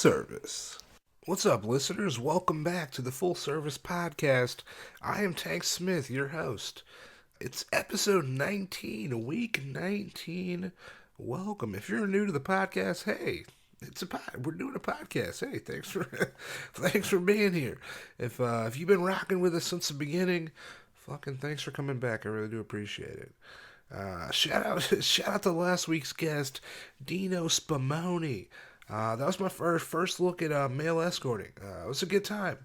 service. What's up, listeners? Welcome back to the Full Service Podcast. I am Tank Smith, your host. It's episode 19, week 19. Welcome. If you're new to the podcast, hey, we're doing a podcast. Hey, thanks for being here. If you've been rocking with us since the beginning, fucking thanks for coming back. I really do appreciate it. Shout out to last week's guest, Dino Spumoni. That was my first look at male escorting. It was a good time.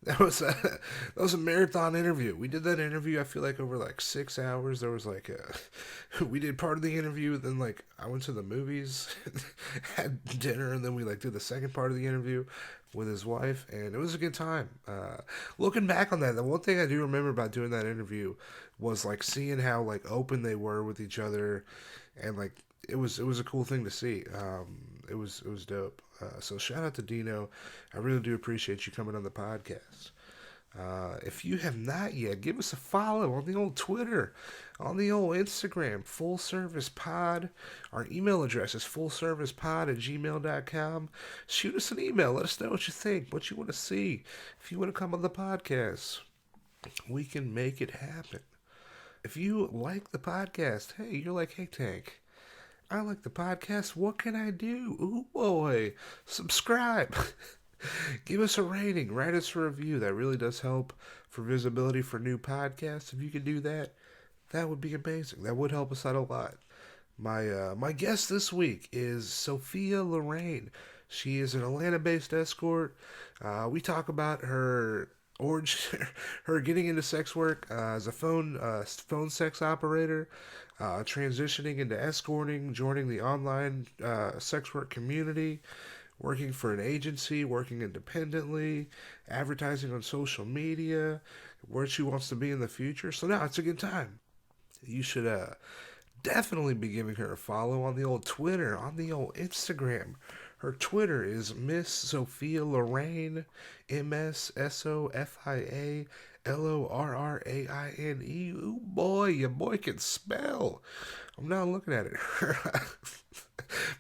That was a marathon interview. We did that interview, I feel like, over like 6 hours. There was we did part of the interview, then I went to the movies, had dinner, and then we did the second part of the interview with his wife, and it was a good time. Looking back on that, the one thing I do remember about doing that interview was seeing how open they were with each other, and it was a cool thing to see. It was dope. So shout out to Dino. I really do appreciate you coming on the podcast. If you have not yet, give us a follow on the old Twitter, on the old Instagram, Full Service Pod. Our email address is fullservicepod@gmail.com. Shoot us an email. Let us know what you think, what you want to see. If you want to come on the podcast, we can make it happen. If you like the podcast, hey, you're like, hey, Tank, I like the podcast. What can I do? Ooh, boy. Subscribe. Give us a rating. Write us a review. That really does help for visibility for new podcasts. If you could do that, that would be amazing. That would help us out a lot. My guest this week is Sofia Lorraine. She is an Atlanta-based escort. We talk about her getting into sex work as a phone sex operator, transitioning into escorting, joining the online sex work community, working for an agency, working independently, advertising on social media, where she wants to be in the future. So now it's a good time. You should definitely be giving her a follow on the old Twitter, on the old Instagram. Her Twitter is Miss Sofia Lorraine, MSSOFIALORRAINE. Ooh, boy, your boy can spell. I'm not looking at it.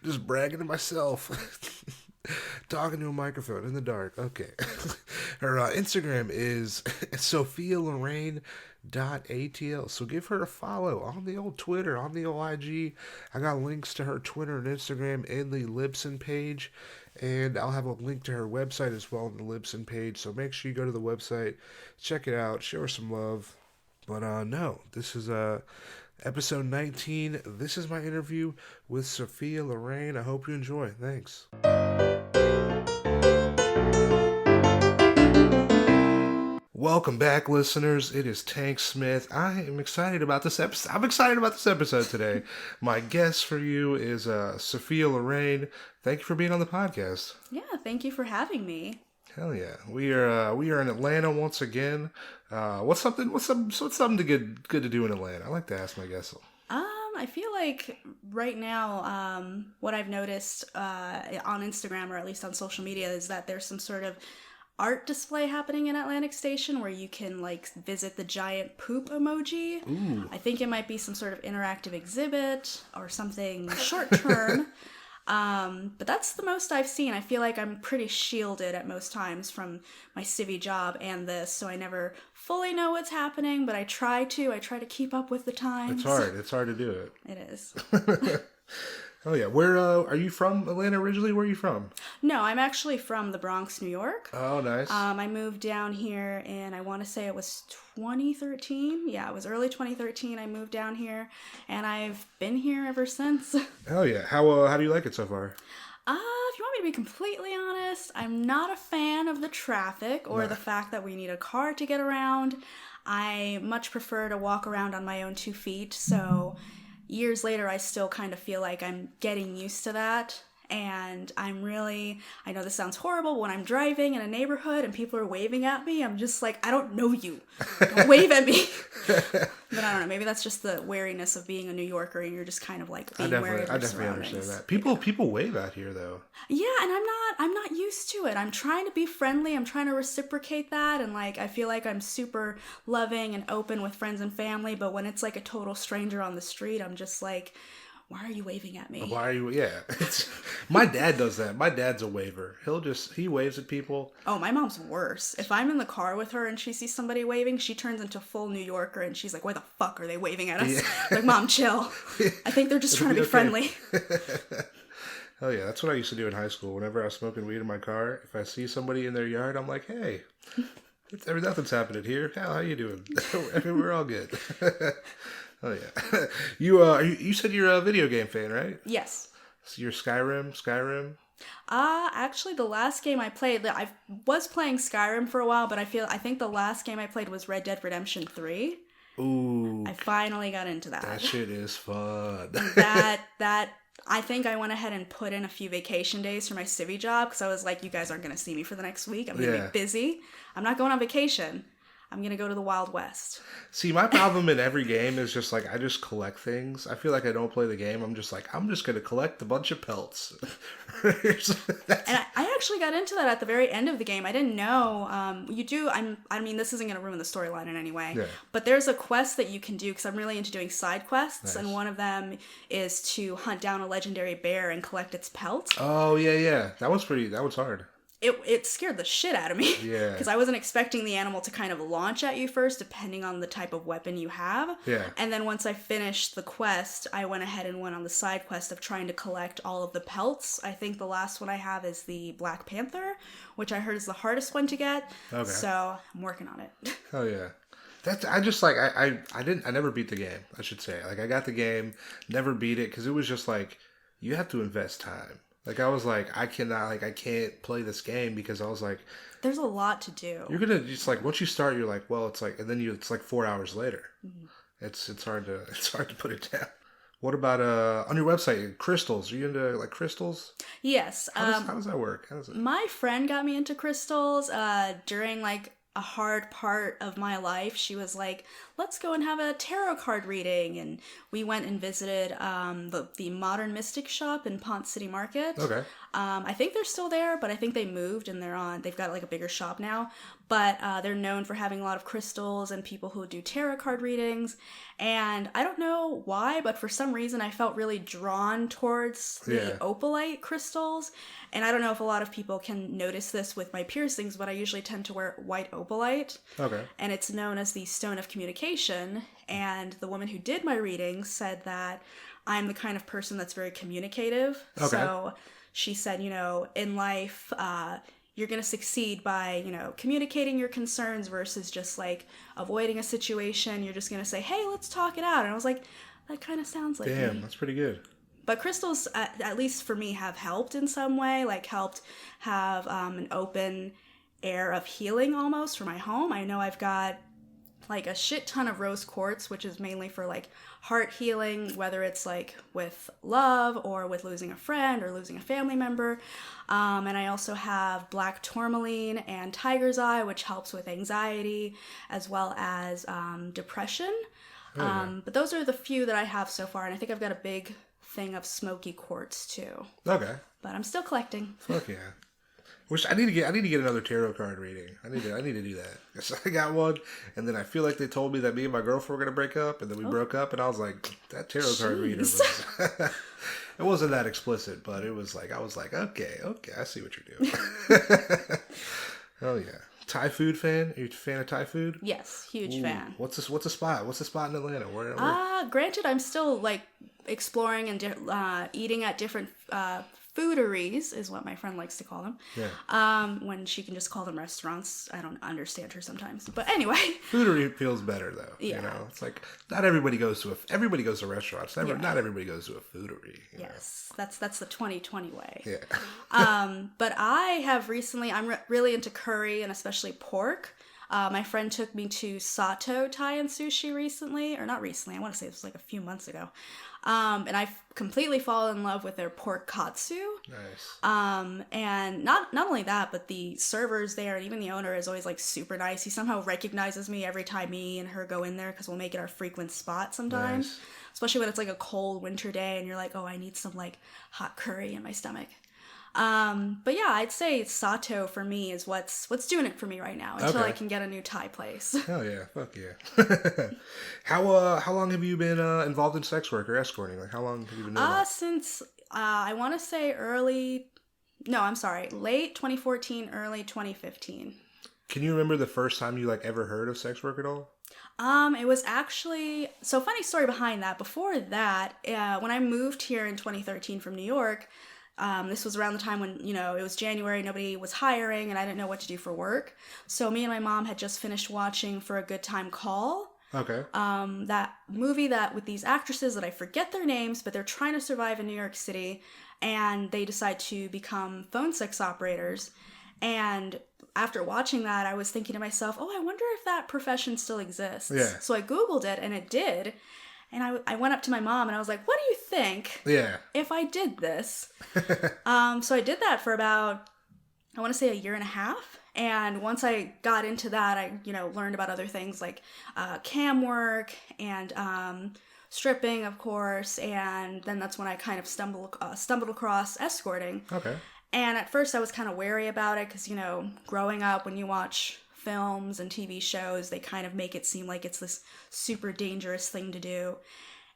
Just bragging to myself. Talking to a microphone in the dark. Okay. Her Instagram is SofiaLorraine.atl. So give her a follow on the old Twitter, on the old IG. I got links to her Twitter and Instagram in the Libsyn page. And I'll have a link to her website as well in the Libsyn page. So make sure you go to the website, check it out, show her some love. But no, this is episode 19. This is my interview with Sofia Lorraine. I hope you enjoy. Thanks. Welcome back, listeners. It is Tank Smith. I am excited about this episode. I'm excited about this episode today. My guest for you is Sofia Lorraine. Thank you for being on the podcast. Yeah, thank you for having me. Hell yeah, we are in Atlanta once again. What's something good to do in Atlanta? I like to ask my guests. I feel like right now, what I've noticed on Instagram, or at least on social media, is that there's some sort of art display happening in Atlantic Station where you can visit the giant poop emoji. Ooh. I think it might be some sort of interactive exhibit or something short term. But that's the most I've seen. I feel like I'm pretty shielded at most times from my civvy job and this, so I never fully know what's happening, but I try to keep up with the times. It's hard to do it. It is. Oh yeah, where are you from? Atlanta originally? Where are you from? No, I'm actually from the Bronx, New York. Oh, nice. I moved down here in, I want to say it was 2013. Yeah, it was early 2013. I moved down here, and I've been here ever since. Hell yeah. How do you like it so far? If you want me to be completely honest, I'm not a fan of the traffic or the fact that we need a car to get around. I much prefer to walk around on my own 2 feet, so years later, I still kind of feel like I'm getting used to that. And I know this sounds horrible, but when I'm driving in a neighborhood and people are waving at me, I'm just like, I don't know you. Don't wave at me. But I don't know, maybe that's just the wariness of being a New Yorker, and you're just kind of being wary of your surroundings. I definitely understand that. People wave out here though. Yeah, and I'm not used to it. I'm trying to be friendly. I'm trying to reciprocate that, and I feel like I'm super loving and open with friends and family, but when it's a total stranger on the street, I'm just like, why are you waving at me? Why are you? Yeah, my dad does that. My dad's a waver. He waves at people. Oh, my mom's worse. If I'm in the car with her and she sees somebody waving, she turns into full New Yorker and she's like, why the fuck are they waving at us? Yeah. Like, Mom, chill. I think they're just trying to be Okay. friendly. Oh yeah, that's what I used to do in high school. Whenever I was smoking weed in my car, if I see somebody in their yard, I'm like, hey, nothing's happening here. How you doing? We're all good. Oh yeah, you said you're a video game fan, right? Yes. So you're Skyrim. Actually, the last game I played, I was playing Skyrim for a while, but I think the last game I played was Red Dead Redemption 3. Ooh, I finally got into that. that shit is fun. that I think I went ahead and put in a few vacation days for my civvy job because I was like, you guys aren't going to see me for the next week. I'm going to be busy. I'm not going on vacation. I'm going to go to the Wild West. See, my problem in every game is just like, I just collect things. I feel like I don't play the game. I'm just going to collect a bunch of pelts. And I actually got into that at the very end of the game. I didn't know. You do, I mean, this isn't going to ruin the storyline in any way. Yeah. But there's a quest that you can do, because I'm really into doing side quests. Nice. And one of them is to hunt down a legendary bear and collect its pelt. Oh, yeah. That one's hard. It scared the shit out of me. Yeah. Because I wasn't expecting the animal to kind of launch at you first, depending on the type of weapon you have. Yeah. And then once I finished the quest, I went ahead and went on the side quest of trying to collect all of the pelts. I think the last one I have is the Black Panther, which I heard is the hardest one to get. Okay. So I'm working on it. Oh, yeah. I just like, I never beat the game, I should say. Like, I got the game, never beat it, because it was just like, you have to invest time. Like, I was like, I can't play this game because I was like... There's a lot to do. You're going to just, like, once you start, you're like, well, it's like... And then it's like 4 hours later. Mm-hmm. It's hard to put it down. What about, on your website, crystals? Are you into, like, crystals? Yes. How does that work? My friend got me into crystals during, like, a hard part of my life. She was like, let's go and have a tarot card reading, and we went and visited the Modern Mystic shop in Ponce City Market. Okay. I think they're still there, but I think they moved and they've got like a bigger shop now, but they're known for having a lot of crystals and people who do tarot card readings. And I don't know why, but for some reason I felt really drawn towards the opalite crystals. And I don't know if a lot of people can notice this with my piercings, but I usually tend to wear white opalite. Okay. And it's known as the stone of communication. And the woman who did my reading said that I'm the kind of person that's very communicative. Okay. So she said, in life, you're going to succeed by, communicating your concerns versus just like avoiding a situation. You're just going to say, hey, let's talk it out. And I was like, that kind of sounds like Damn, me. That's pretty good. But crystals, at least for me, have helped in some way, like helped have an open air of healing almost for my home. I know I've got like a shit ton of rose quartz, which is mainly for like heart healing, whether it's like with love or with losing a friend or losing a family member. And I also have black tourmaline and tiger's eye, which helps with anxiety as well as depression. But those are the few that I have so far, and I think I've got a big thing of smoky quartz too. Okay. But I'm still collecting. Fuck yeah. I need to get another tarot card reading. I need to do that. Because I got one, and then I feel like they told me that me and my girlfriend were gonna break up, and then we broke up, and I was like, that tarot card reader was. It wasn't that explicit, but it was like I was like, okay, I see what you're doing. Oh yeah. Thai food fan? Are you a fan of Thai food? Yes, huge fan. What's a spot? What's the spot in Atlanta? Where? Granted, I'm still like exploring and eating at different fooderies is what my friend likes to call them. Yeah. When she can just call them restaurants. I don't understand her sometimes. But anyway. Foodery feels better though. Yeah. It's like not everybody goes to everybody goes to restaurants. Not everybody goes to a foodery. Yes. That's the 2020 way. Yeah. But I have recently, I'm really into curry and especially pork. My friend took me to Sato Thai and Sushi recently, or not recently, I want to say it was like a few months ago. And I've completely fallen in love with their pork katsu. Nice. And not only that, but the servers there and even the owner is always like super nice. He somehow recognizes me every time me and her go in there because we'll make it our frequent spot sometimes. Nice. Especially when it's like a cold winter day and you're like, oh, I need some like hot curry in my stomach. But yeah, I'd say Sato for me is what's doing it for me right now until Okay. I can get a new Thai place. Hell yeah, fuck yeah. How long have you been involved in sex work or escorting? Like how long have you been doing that? Since I want to say late 2014, early 2015. Can you remember the first time you like ever heard of sex work at all? It was actually so funny story behind that. Before that, when I moved here in 2013 from New York, this was around the time when it was January, nobody was hiring, and I didn't know what to do for work. So me and my mom had just finished watching For a Good Time Call. Okay. That movie that with these actresses that I forget their names, but they're trying to survive in New York City, and they decide to become phone sex operators. And after watching that, I was thinking to myself, oh, I wonder if that profession still exists. Yeah. So I Googled it, and it did. And I went up to my mom, and I was like, what do you think Yeah. if I did this? So I did that for about, I want to say, a year and a half. And once I got into that, I, learned about other things like cam work and stripping, of course. And then that's when I kind of stumbled across escorting. Okay. And at first I was kind of wary about it because, growing up when you watch films and TV shows, they kind of make it seem like it's this super dangerous thing to do.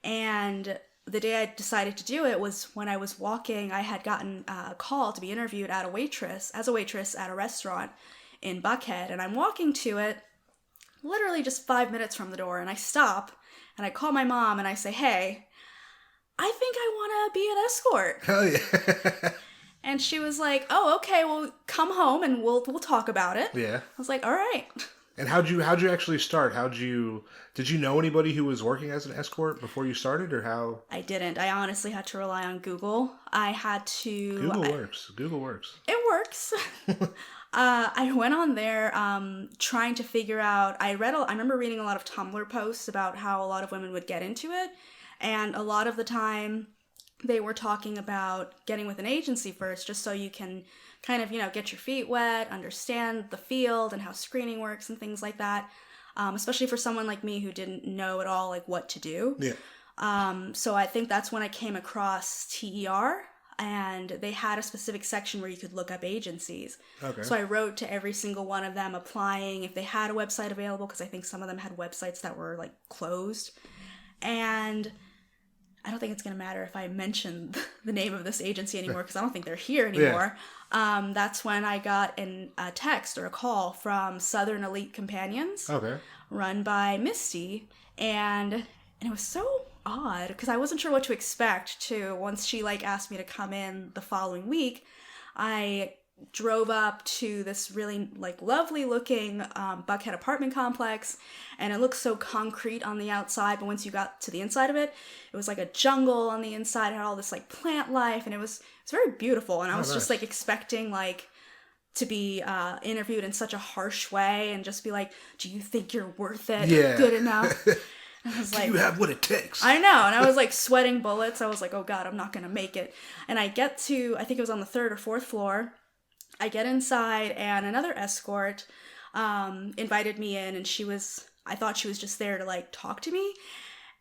And the day I decided to do it was when I was walking. I had gotten a call to be interviewed as a waitress at a restaurant in Buckhead. And I'm walking to it literally just 5 minutes from the door. And I stop and I call my mom and I say, hey, I think I want to be an escort. Hell yeah. And she was like, oh, okay, well, come home and we'll talk about it. Yeah. I was like, all right. And how'd you actually start? Did you know anybody who was working as an escort before you started, or how? I didn't. I honestly had to rely on Google. I had to. Google works. It works. I went on there trying to figure out. I remember reading a lot of Tumblr posts about how a lot of women would get into it, and a lot of the time they were talking about getting with an agency first, just so you can kind of, get your feet wet, understand the field and how screening works and things like that. Especially for someone like me who didn't know at all, like, what to do. Yeah. So I think that's when I came across TER, and they had a specific section where you could look up agencies. Okay. So I wrote to every single one of them applying if they had a website available, because I think some of them had websites that were, like, closed. And I don't think it's going to matter if I mention the name of this agency anymore, because I don't think they're here anymore. Yeah. That's when I got a text or a call from Southern Elite Companions, run by Misty, and it was so odd because I wasn't sure what to expect. Too, once she asked me to come in the following week, I drove up to this really lovely looking Buckhead apartment complex, and it looked so concrete on the outside, but once you got to the inside of it, it was like a jungle on the inside. It had all this plant life, and it was very beautiful. And I was just expecting to be interviewed in such a harsh way and just be like, do you think you're worth it? Yeah. Good enough? And I was Do you have what it takes? I know. And I was sweating bullets. I was like, oh God, I'm not going to make it. And I get to, I think it was on the 3rd or 4th floor. I get inside, and another escort invited me in, and I thought she was just there to talk to me.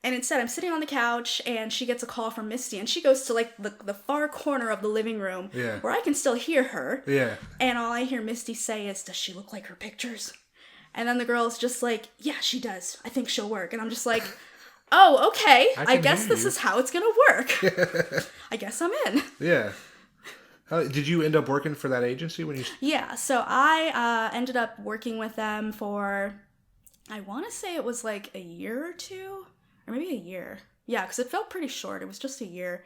And instead, I'm sitting on the couch, and she gets a call from Misty, and she goes to the far corner of the living room where I can still hear her. Yeah. And all I hear Misty say is, does she look like her pictures? And then the girl's just like, yeah, she does. I think she'll work. And I'm just like, oh, okay. I guess this is how it's going to work. I guess I'm in. Yeah. Did you end up working for that agency when you? Yeah, so I ended up working with them for, I want to say it was a year or two, or maybe a year. Yeah, because it felt pretty short. It was just a year,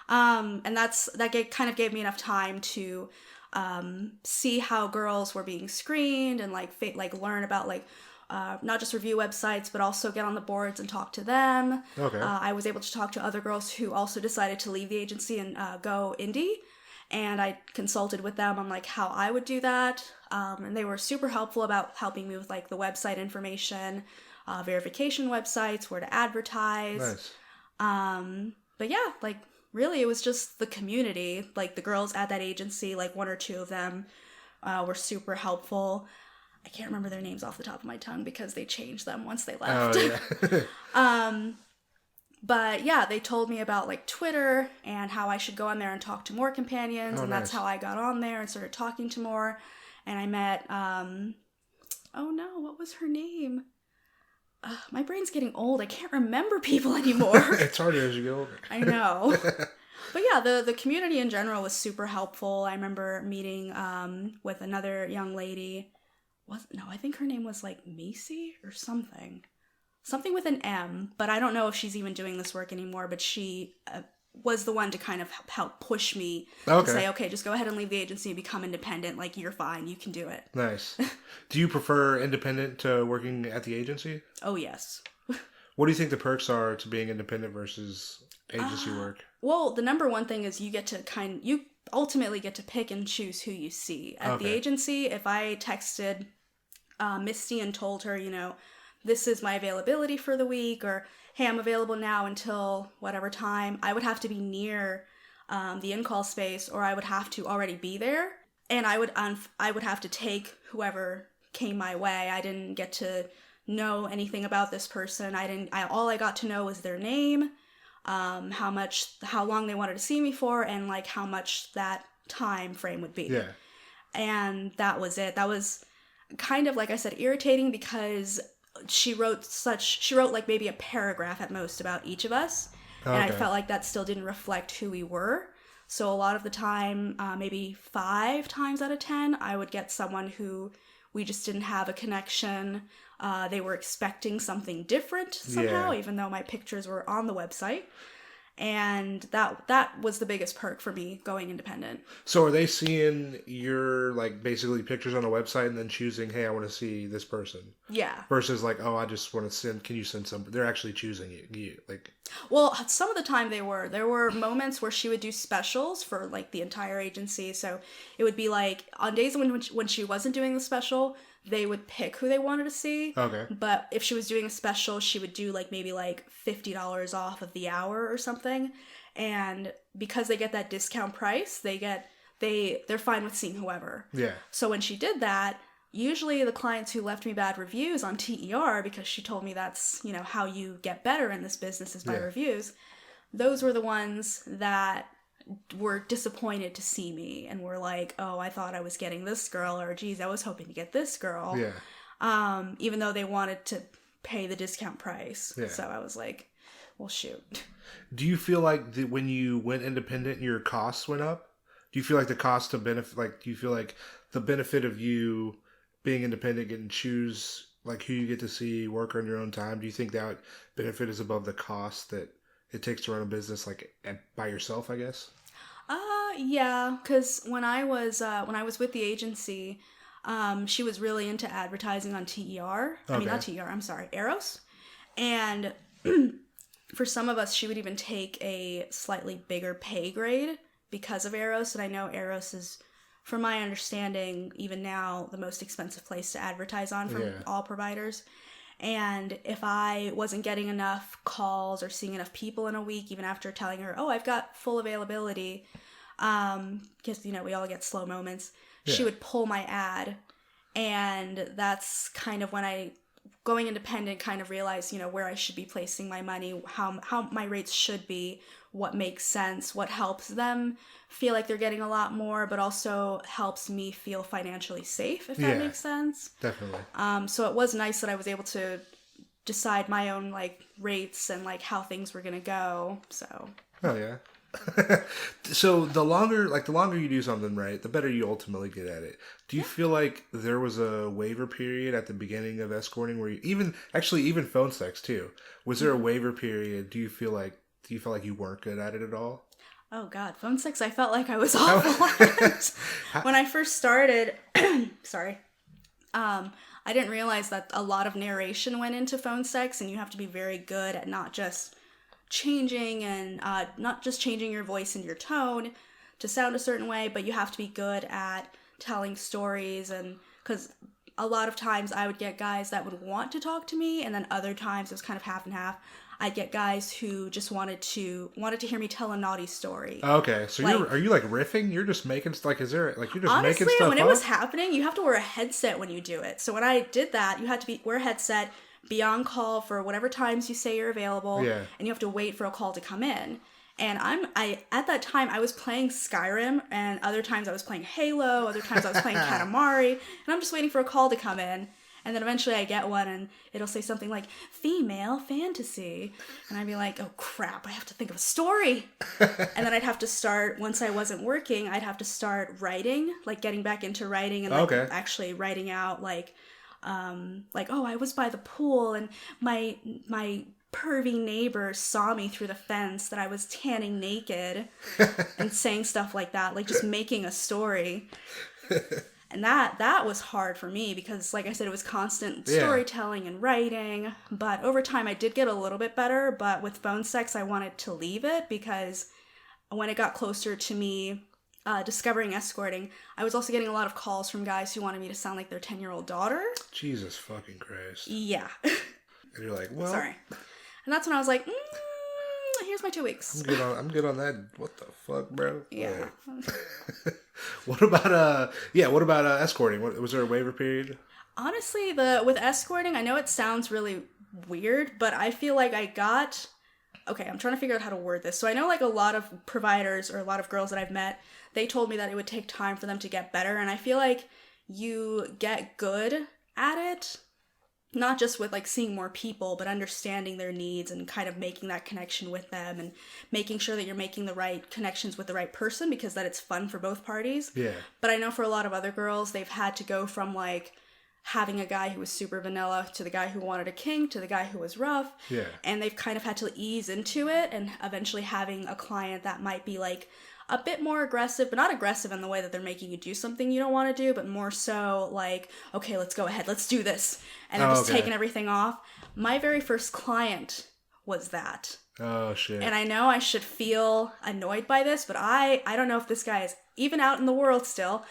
and that kind of gave me enough time to see how girls were being screened and learn about not just review websites, but also get on the boards and talk to them. Okay. I was able to talk to other girls who also decided to leave the agency and go indie. And I consulted with them on how I would do that. And they were super helpful about helping me with the website information, verification websites, where to advertise. Nice. But yeah, really it was just the community. The girls at that agency, one or two of them were super helpful. I can't remember their names off the top of my tongue because they changed them once they left. Oh, yeah. But yeah, they told me about like Twitter and how I should go on there and talk to more companions, Oh, and that's nice. how I got on there and started talking to more. And I met, oh no, what was her name? My brain's getting old. I can't remember people anymore. It's harder as you get older. I know. But yeah, the community in general was super helpful. I remember meeting with another young lady. I think her name was like Macy or something. Something with an M, but I don't know if she's even doing this work anymore, but she was the one to kind of help push me to say, okay, just go ahead and leave the agency and become independent. Like, you're fine. You can do it. Nice. Do you prefer independent to working at the agency? Oh, yes. What do you think the perks are to being independent versus agency work? Well, the number one thing is you ultimately get to pick and choose who you see. At the agency, if I texted Misty and told her, this is my availability for the week, or hey, I'm available now until whatever time, I would have to be near the in-call space, or I would have to already be there, and I would have to take whoever came my way. I didn't get to know anything about this person. All I got to know was their name, how long they wanted to see me for, and like how much that time frame would be. Yeah. And that was it. That was kind of, like I said, irritating because she wrote like maybe a paragraph at most about each of us. And I felt like that still didn't reflect who we were. So a lot of the time, maybe 5 times out of 10, I would get someone who we just didn't have a connection. They were expecting something different somehow, even though my pictures were on the website. And that was the biggest perk for me going independent. So are they seeing your, like, basically pictures on a website and then choosing, hey, I want to see this person? Yeah. Versus like, oh, I just want to can you send some? They're actually choosing you. Like, well, some of the time there were moments where she would do specials for like the entire agency. So it would be like on days when she wasn't doing the special, they would pick who they wanted to see. Okay. But if she was doing a special, she would do like maybe like $50 off of the hour or something. And because they get that discount price, they're fine with seeing whoever. Yeah. So when she did that, usually the clients who left me bad reviews on TER, because she told me that's, how you get better in this business is by reviews, those were the ones that were disappointed to see me and were like, oh, I thought I was getting this girl, or geez, I was hoping to get this girl. Yeah. Even though they wanted to pay the discount price. Yeah. So I was like, well, shoot. Do you feel like when you went independent, your costs went up? Do you feel like the cost to benefit, like, do you feel like the benefit of you being independent and choose like who you get to see, work on your own time, do you think that benefit is above the cost that it takes to run a business like by yourself, I guess? Yeah, because when I was with the agency, she was really into advertising on TER. I mean, not TER, I'm sorry, Eros. And for some of us, she would even take a slightly bigger pay grade because of Eros. And I know Eros is, from my understanding, even now, the most expensive place to advertise on from all providers. And if I wasn't getting enough calls or seeing enough people in a week, even after telling her, oh, I've got full availability, because, we all get slow moments, she would pull my ad. And that's kind of when going independent, kind of realized, where I should be placing my money, how my rates should be, what makes sense, what helps them feel like they're getting a lot more, but also helps me feel financially safe, if that makes sense. Definitely. So it was nice that I was able to decide my own like rates and like how things were gonna go. So. Oh yeah. So the longer you do something right, the better you ultimately get at it. Do you feel like there was a waiver period at the beginning of escorting where even phone sex too? Was there a waiver period? Do you feel like you weren't good at it at all? Oh God, phone sex, I felt like I was awful at. When I first started, sorry, I didn't realize that a lot of narration went into phone sex, and you have to be very good at not just changing your voice and your tone to sound a certain way, but you have to be good at telling stories. And because a lot of times I would get guys that would want to talk to me, and then other times it was kind of half and half. I'd get guys who just wanted to hear me tell a naughty story. Okay, so are you like riffing? You're just making like you're just honestly, making stuff when it up? was happening, you have to wear a headset when you do it. So when I did that, you had to wear a headset, be on call for whatever times you say you're available, Yeah. and you have to wait for a call to come in. And I at that time I was playing Skyrim, and other times I was playing Halo, other times I was playing Katamari, and I'm just waiting for a call to come in. And then eventually I get one and it'll say something like female fantasy. And I'd be like, oh crap, I have to think of a story. And then I'd have to start, once I wasn't working, I'd have to start writing, like getting back into writing and like actually writing out like, oh, I was by the pool and my pervy neighbor saw me through the fence that I was tanning naked and saying stuff like that, like just making a story. And that was hard for me because, like I said, it was constant storytelling and writing. But over time, I did get a little bit better. But with phone sex, I wanted to leave it because when it got closer to me discovering escorting, I was also getting a lot of calls from guys who wanted me to sound like their 10-year-old daughter. Jesus fucking Christ. Yeah. And you're like, well... Sorry. And that's when I was like, here's my 2 weeks. I'm good on that. What the fuck, bro? Yeah. What about escorting? Was there a waiver period? Honestly, with escorting, I know it sounds really weird, but I feel like I'm trying to figure out how to word this. So I know like a lot of providers or a lot of girls that I've met, they told me that it would take time for them to get better, and I feel like you get good at it not just with like seeing more people, but understanding their needs and kind of making that connection with them and making sure that you're making the right connections with the right person, because that it's fun for both parties. Yeah. But I know for a lot of other girls, they've had to go from like having a guy who was super vanilla to the guy who wanted a kink to the guy who was rough. Yeah. And they've kind of had to ease into it and eventually having a client that might be like a bit more aggressive, but not aggressive in the way that they're making you do something you don't want to do, but more so like, okay, let's go ahead, let's do this. And they're just taking everything off. My very first client was that. Oh, shit. And I know I should feel annoyed by this, but I don't know if this guy is even out in the world still,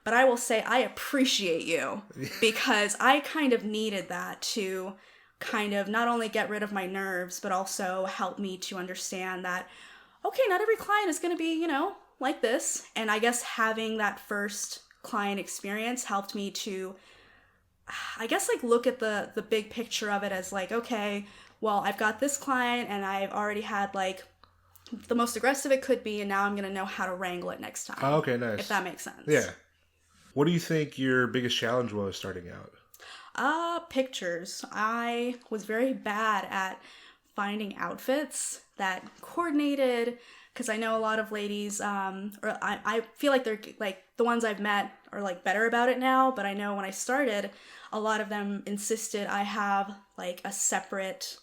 but I will say I appreciate you because I kind of needed that to kind of not only get rid of my nerves, but also help me to understand that, okay, not every client is going to be, like this. And I guess having that first client experience helped me to, I guess, like look at the big picture of it as like, okay, well, I've got this client and I've already had like the most aggressive it could be, and now I'm going to know how to wrangle it next time. Oh, okay, nice. If that makes sense. Yeah. What do you think your biggest challenge was starting out? Pictures. I was very bad at finding outfits that coordinated, because I know a lot of ladies, or I feel like they're like the ones I've met are like better about it now, but I know when I started, a lot of them insisted I have like a separate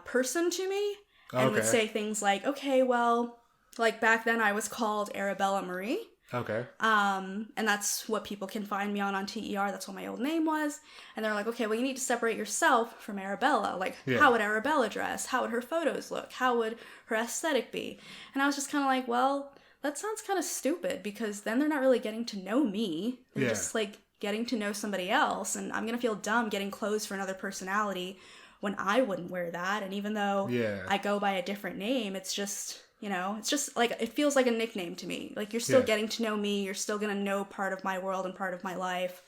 person to me, and would say things like, okay, well, like back then I was called Arabella Marie. Okay. And that's what people can find me on TER. That's what my old name was. And they're like, okay, well, you need to separate yourself from Arabella. Like, how would Arabella dress? How would her photos look? How would her aesthetic be? And I was just kind of like, well, that sounds kind of stupid, because then they're not really getting to know me. They're just like getting to know somebody else. And I'm going to feel dumb getting clothes for another personality when I wouldn't wear that. And even though I go by a different name, it's just... it's just like, it feels like a nickname to me. Like, you're still getting to know me. You're still going to know part of my world and part of my life.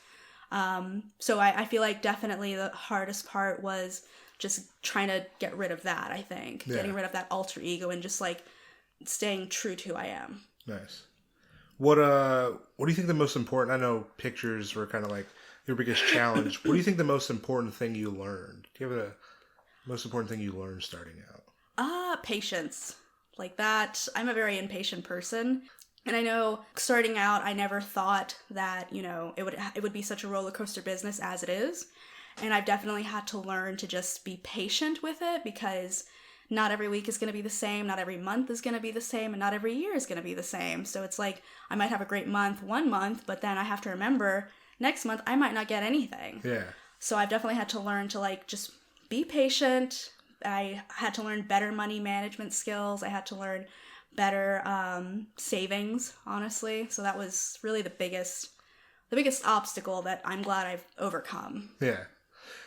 So I feel like definitely the hardest part was just trying to get rid of that, I think. Yeah. Getting rid of that alter ego and just, like, staying true to who I am. Nice. What do you think the most important... I know pictures were kind of like your biggest challenge. What do you think the most important thing you learned? Do you have a most important thing you learned starting out? Patience. Like that, I'm a very impatient person. And I know starting out, I never thought that, it would be such a roller coaster business as it is. And I've definitely had to learn to just be patient with it, because not every week is going to be the same. Not every month is going to be the same. And not every year is going to be the same. So it's like, I might have a great month one month, but then I have to remember next month I might not get anything. Yeah. So I've definitely had to learn to like just be patient. I had to learn better money management skills. I had to learn better savings, honestly. So that was really the biggest obstacle that I'm glad I've overcome. Yeah.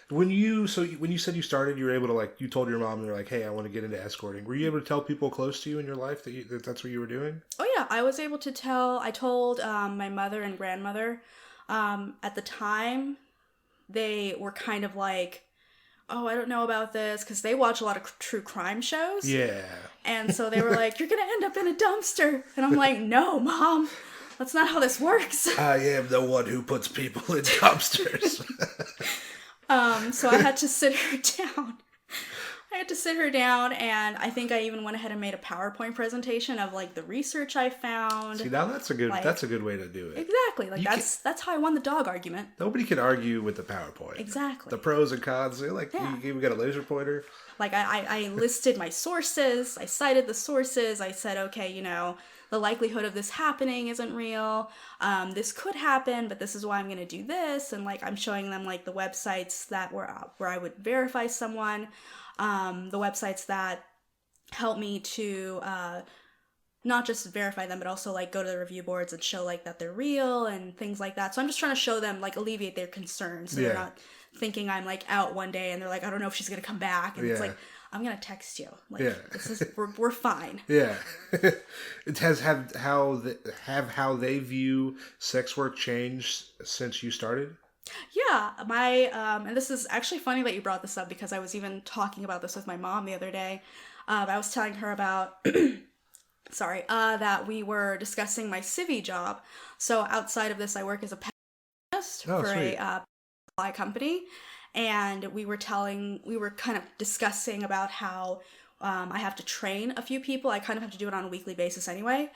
When you said you started, you were able to, like, you told your mom, you're like, hey, I want to get into escorting. Were you able to tell people close to you in your life that that's what you were doing? Oh yeah, I was able to tell. I told my mother and grandmother. At the time, they were kind of like, oh, I don't know about this, because they watch a lot of true crime shows. Yeah. And so they were like, you're going to end up in a dumpster. And I'm like, no, Mom, that's not how this works. I am the one who puts people in dumpsters. So I had to sit her down. And I think I even went ahead and made a PowerPoint presentation of like the research I found. See, now that's a good way to do it. Exactly. Like that's how I won the dog argument. Nobody can argue with the PowerPoint. Exactly. The pros and cons. Like, we got a laser pointer. Like, I listed my sources. I cited the sources. I said, okay, the likelihood of this happening isn't real. This could happen, but this is why I'm going to do this. And, like, I'm showing them, like, the websites that where I would verify someone. The websites that help me to not just verify them, but also, like, go to the review boards and show, like, that they're real and things like that. So I'm just trying to show them, like, alleviate their concerns. So they're not thinking I'm, like, out one day and they're like, I don't know if she's going to come back. And it's like, I'm going to text you. Like, this is, we're fine. Yeah. It has how they view sex work changed since you started? Yeah, and this is actually funny that you brought this up, because I was even talking about this with my mom the other day. I was telling her about, that we were discussing my civvy job. So outside of this, I work as a pet for sweet. a supply company, and we were kind of discussing about how I have to train a few people. I kind of have to do it on a weekly basis anyway,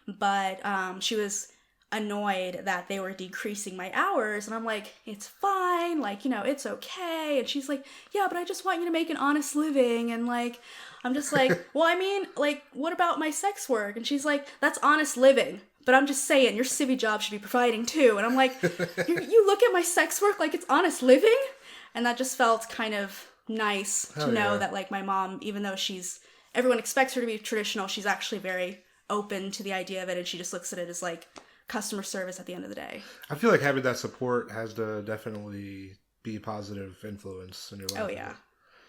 but she was annoyed that they were decreasing my hours, and I'm like, it's fine, like, it's okay. And she's like, yeah, but I just want you to make an honest living. And like, I'm just like, well, I mean, like, what about my sex work? And she's like, that's honest living, but I'm just saying your civvy job should be providing too. And I'm like, you look at my sex work like it's honest living? And that just felt kind of nice to know that, like, my mom, even though everyone expects her to be traditional, she's actually very open to the idea of it, and she just looks at it as like customer service at the end of the day. I feel like having that support has to definitely be a positive influence in your life. Oh, yeah.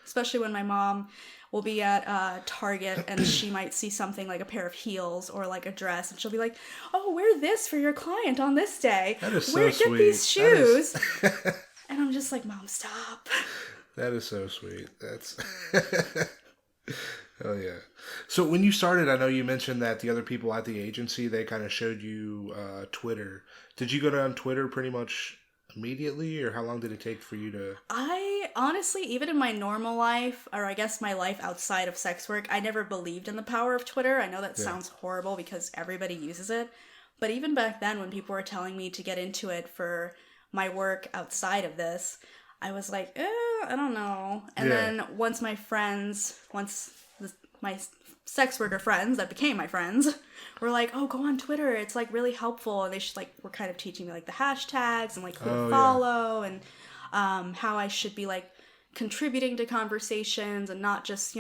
Especially when my mom will be at Target and she might see something like a pair of heels or like a dress, and she'll be like, oh, wear this for your client on this day. That is so sweet. Get these shoes. And I'm just like, Mom, stop. That is so sweet. That's... Oh, yeah. So when you started, I know you mentioned that the other people at the agency, they kind of showed you Twitter. Did you go down Twitter pretty much immediately, or how long did it take for you to... I honestly, even in my normal life, or I guess my life outside of sex work, I never believed in the power of Twitter. I know that sounds horrible because everybody uses it. But even back then, when people were telling me to get into it for my work outside of this, I was like, I don't know. And then once my sex worker friends that became my friends were like, oh, go on Twitter, it's like really helpful, and they were kind of teaching me like the hashtags and like who to follow and how I should be like contributing to conversations and not just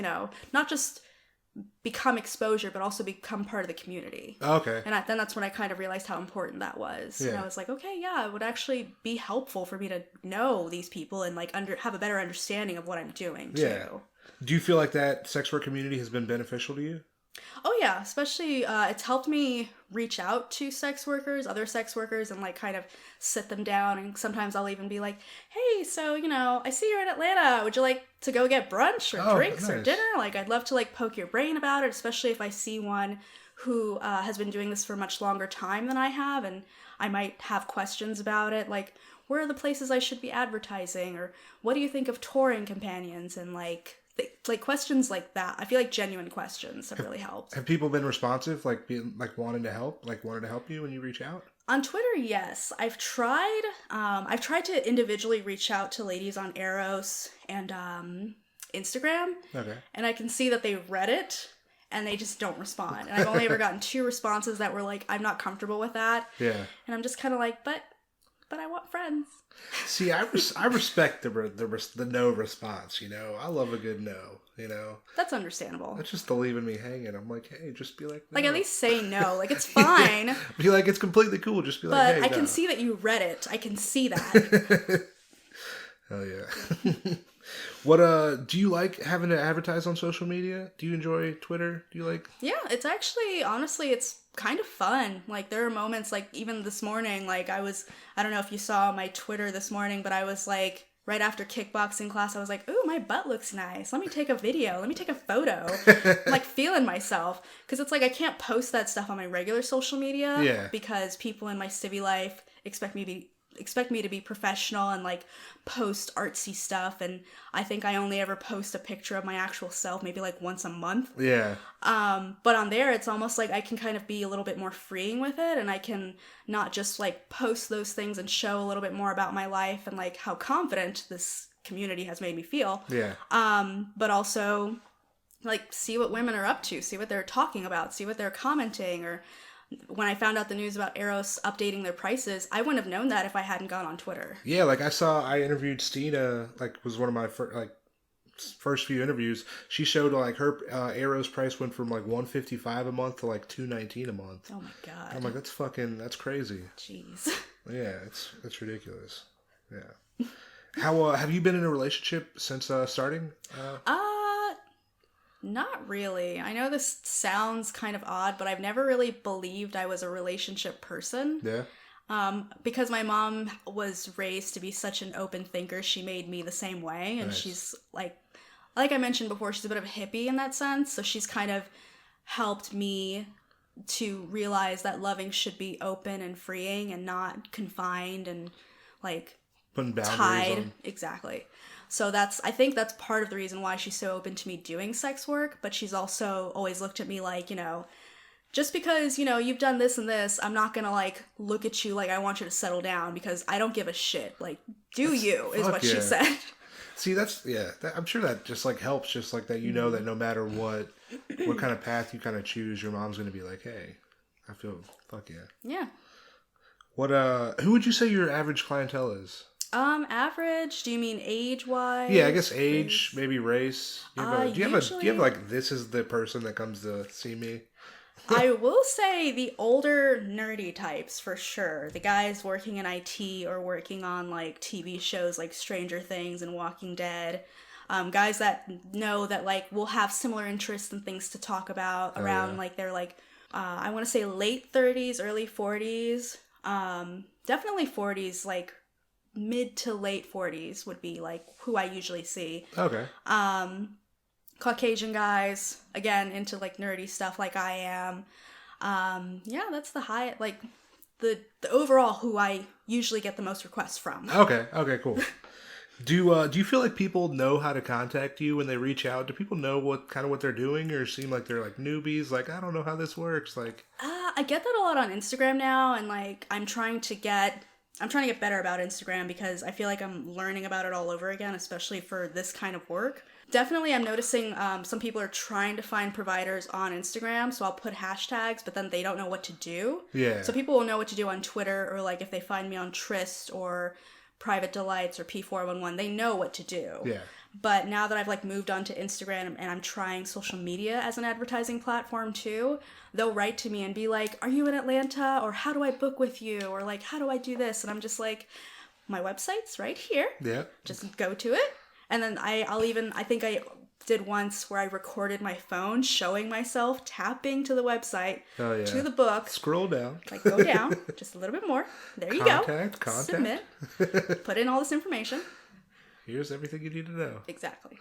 become exposure, but also become part of the community. Okay. And then that's when I kind of realized how important that was. And I was like, okay, yeah, it would actually be helpful for me to know these people and like have a better understanding of what I'm doing too. Do you feel like that sex work community has been beneficial to you? Oh yeah, especially it's helped me reach out to other sex workers, and like kind of sit them down, and sometimes I'll even be like, hey, so I see you're in Atlanta, would you like to go get brunch or drinks or dinner? Like, I'd love to like poke your brain about it, especially if I see one who has been doing this for a much longer time than I have, and I might have questions about it, like, where are the places I should be advertising, or what do you think of touring companions, and like questions like that. I feel like genuine questions have really helped. Have people been responsive, like wanted to help you when you reach out? On Twitter, yes. I've tried to individually reach out to ladies on Eros and Instagram. Okay. And I can see that they read it and they just don't respond. And I've only ever gotten 2 responses that were like, I'm not comfortable with that. Yeah. And I'm just kind of like, but I want friends. See, I respect the no response, I love a good no, That's understandable. That's just the leaving me hanging. I'm like, hey, just be like, no. Like, at least say no. Like, it's fine. Be like, it's completely cool. Just be like, hey, But I can see that you read it. I can see that. Hell yeah. What, do you like having to advertise on social media? Do you enjoy Twitter? Do you like... Yeah, it's actually, honestly, it's kind of fun. Like, there are moments, like, even this morning, like, I don't know if you saw my Twitter this morning, but I was, like, right after kickboxing class, I was like, ooh, my butt looks nice. Let me take a video. Let me take a photo. I'm like feeling myself. Because it's like I can't post that stuff on my regular social media Yeah. because people in my civvy life expect me to be professional and like post artsy stuff, and I think I only ever post a picture of my actual self maybe like once a month. Yeah. But on there it's almost like I can kind of be a little bit more freeing with it, and I can not just like post those things and show a little bit more about my life and like how confident this community has made me feel. Yeah. But also like see what women are up to, see what they're talking about, see what they're commenting. Or when I found out the news about Eros updating their prices, I wouldn't have known that if I hadn't gone on Twitter. Yeah, like I interviewed Stina, like was one of my first few interviews. She showed like her Arrow's price went from like $155 a month to like $219 a month. Oh my god. I'm like, that's crazy. Jeez. Yeah, it's ridiculous. Yeah. How have you been in a relationship since starting? Not really. I know this sounds kind of odd, but I've never really believed I was a relationship person. Yeah. Because my mom was raised to be such an open thinker, she made me the same way. And Nice. she's like I mentioned before, she's a bit of a hippie in that sense. So she's kind of helped me to realize that loving should be open and freeing and not confined and like Putting boundaries tied. on. Exactly. So I think that's part of the reason why she's so open to me doing sex work, but she's also always looked at me like, just because, you've done this and this, I'm not gonna like look at you like I want you to settle down because I don't give a shit. Like, is what she said. See, I'm sure that just like helps, just like that, that no matter what kind of path you kind of choose, your mom's going to be like, hey, I feel, fuck yeah. Yeah. Who would you say your average clientele is? Average? Do you mean age-wise? Yeah, I guess age, Race? maybe race. Do you have like, this is the person that comes to see me? I will say the older nerdy types for sure. The guys working in IT or working on like TV shows like Stranger Things and Walking Dead. Guys that know that like we'll have similar interests and things to talk about around like they're like I want to say late 30s, early 40s. Definitely 40s, like mid to late 40s would be like who I usually see. Okay. Caucasian guys, again, into like nerdy stuff like I am. Yeah, that's the high, like the overall who I usually get the most requests from. Okay, cool. Do you feel like people know how to contact you when they reach out? Do people know what they're doing, or seem like they're like newbies? Like, I don't know how this works. Like, I get that a lot on Instagram now, and like I'm trying to get better about Instagram because I feel like I'm learning about it all over again, especially for this kind of work. Definitely, I'm noticing some people are trying to find providers on Instagram, so I'll put hashtags, but then they don't know what to do. Yeah. So people will know what to do on Twitter, or like if they find me on Tryst or Private Delights or P411, they know what to do. Yeah. But now that I've like moved on to Instagram and I'm trying social media as an advertising platform too, they'll write to me and be like, are you in Atlanta? Or how do I book with you? Or like, how do I do this? And I'm just like, my website's right here. Yeah. Just go to it. And then I think I did once where I recorded my phone showing myself tapping to the website, to the book. Scroll down. Like go down just a little bit more. There you go. Contact. Submit. Put in all this information. Here's everything you need to know. Exactly.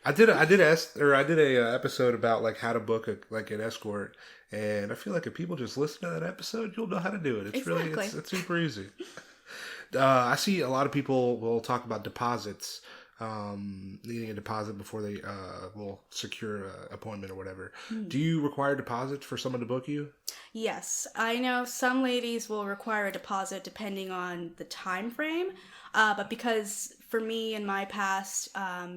I did a episode about like how to book an escort, and I feel like if people just listen to that episode, you'll know how to do it. It's exactly. really it's super easy. I see a lot of people will talk about deposits. Needing a deposit before they will secure an appointment or whatever. Do you require deposits for someone to book you? Yes, I know some ladies will require a deposit depending on the time frame, but because for me in my past,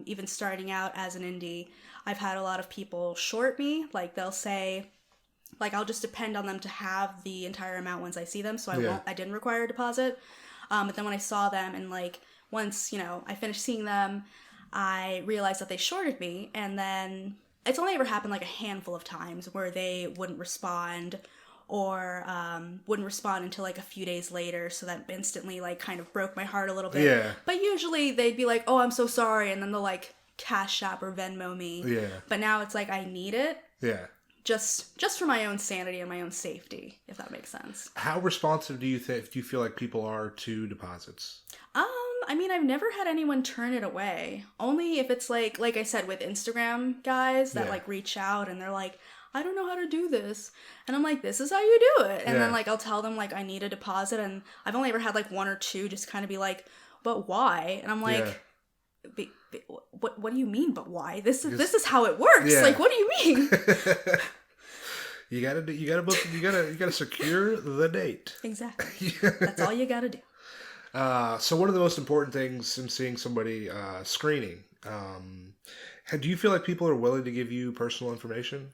even starting out as an indie, I've had a lot of people short me. Like they'll say, like I'll just depend on them to have the entire amount once I see them, so I didn't require a deposit. But then when I saw them and like once, I finished seeing them, I realized that they shorted me, and then it's only ever happened like a handful of times where they wouldn't respond or wouldn't respond until like a few days later, so that instantly like kind of broke my heart a little bit. Yeah. But usually they'd be like, oh, I'm so sorry, and then they'll like Cash App or Venmo me. Yeah. But now it's like I need it. Yeah. Just for my own sanity and my own safety, if that makes sense. How responsive do you feel like people are to deposits? I mean, I've never had anyone turn it away. Only if it's like I said, with Instagram guys that Yeah. like reach out and they're like, I don't know how to do this. And I'm like, this is how you do it. And Yeah. then like I'll tell them like I need a deposit, and I've only ever had like one or two just kind of be like, but why? And I'm like, what do you mean, but why? This is how it works. Yeah. Like, what do you mean? You gotta secure the date. Exactly. That's all you gotta do. So one of the most important things in seeing somebody, screening. Do you feel like people are willing to give you personal information?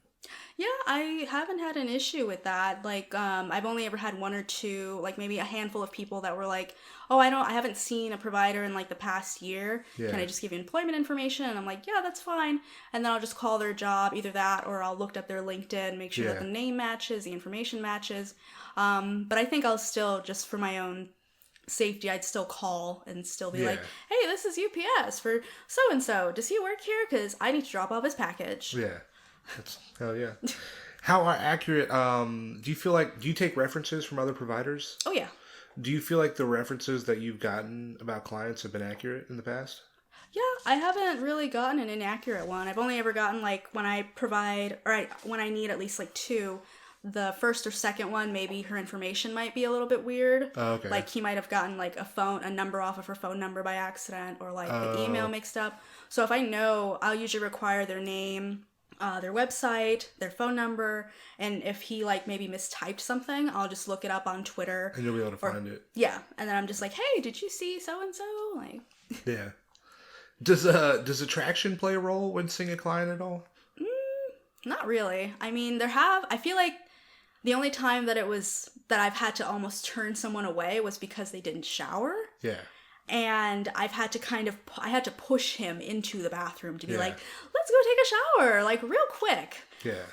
Yeah, I haven't had an issue with that. Like, I've only ever had one or two, like maybe a handful of people that were like, "Oh, I haven't seen a provider in like the past year. Yeah. Can I just give you employment information?" And I'm like, "Yeah, that's fine." And then I'll just call their job, either that or I'll look up their LinkedIn, make sure that the name matches, the information matches. But I think I'll still, just for my own safety, I'd still call and still be like, "Hey, this is UPS for so and so. Does he work here? Because I need to drop off his package." Yeah. Hell yeah. How accurate, do you take references from other providers? Oh yeah. Do you feel like the references that you've gotten about clients have been accurate in the past? Yeah, I haven't really gotten an inaccurate one. I've only ever gotten like when I need at least like two. The first or second one, maybe her information might be a little bit weird. Oh, okay. Like he might have gotten like a number off of her phone number by accident, or like the email mixed up. So if I know, I'll usually require their name, their website, their phone number, and if he like maybe mistyped something, I'll just look it up on Twitter. And you'll be able to find it. Yeah, and then I'm just like, "Hey, did you see so and so?" Like. Yeah. Does attraction play a role when seeing a client at all? Not really. I mean, I feel like the only time that I've had to almost turn someone away was because they didn't shower. Yeah. And I had to push him into the bathroom to be like, "Let's go take a shower, like real quick." Yeah.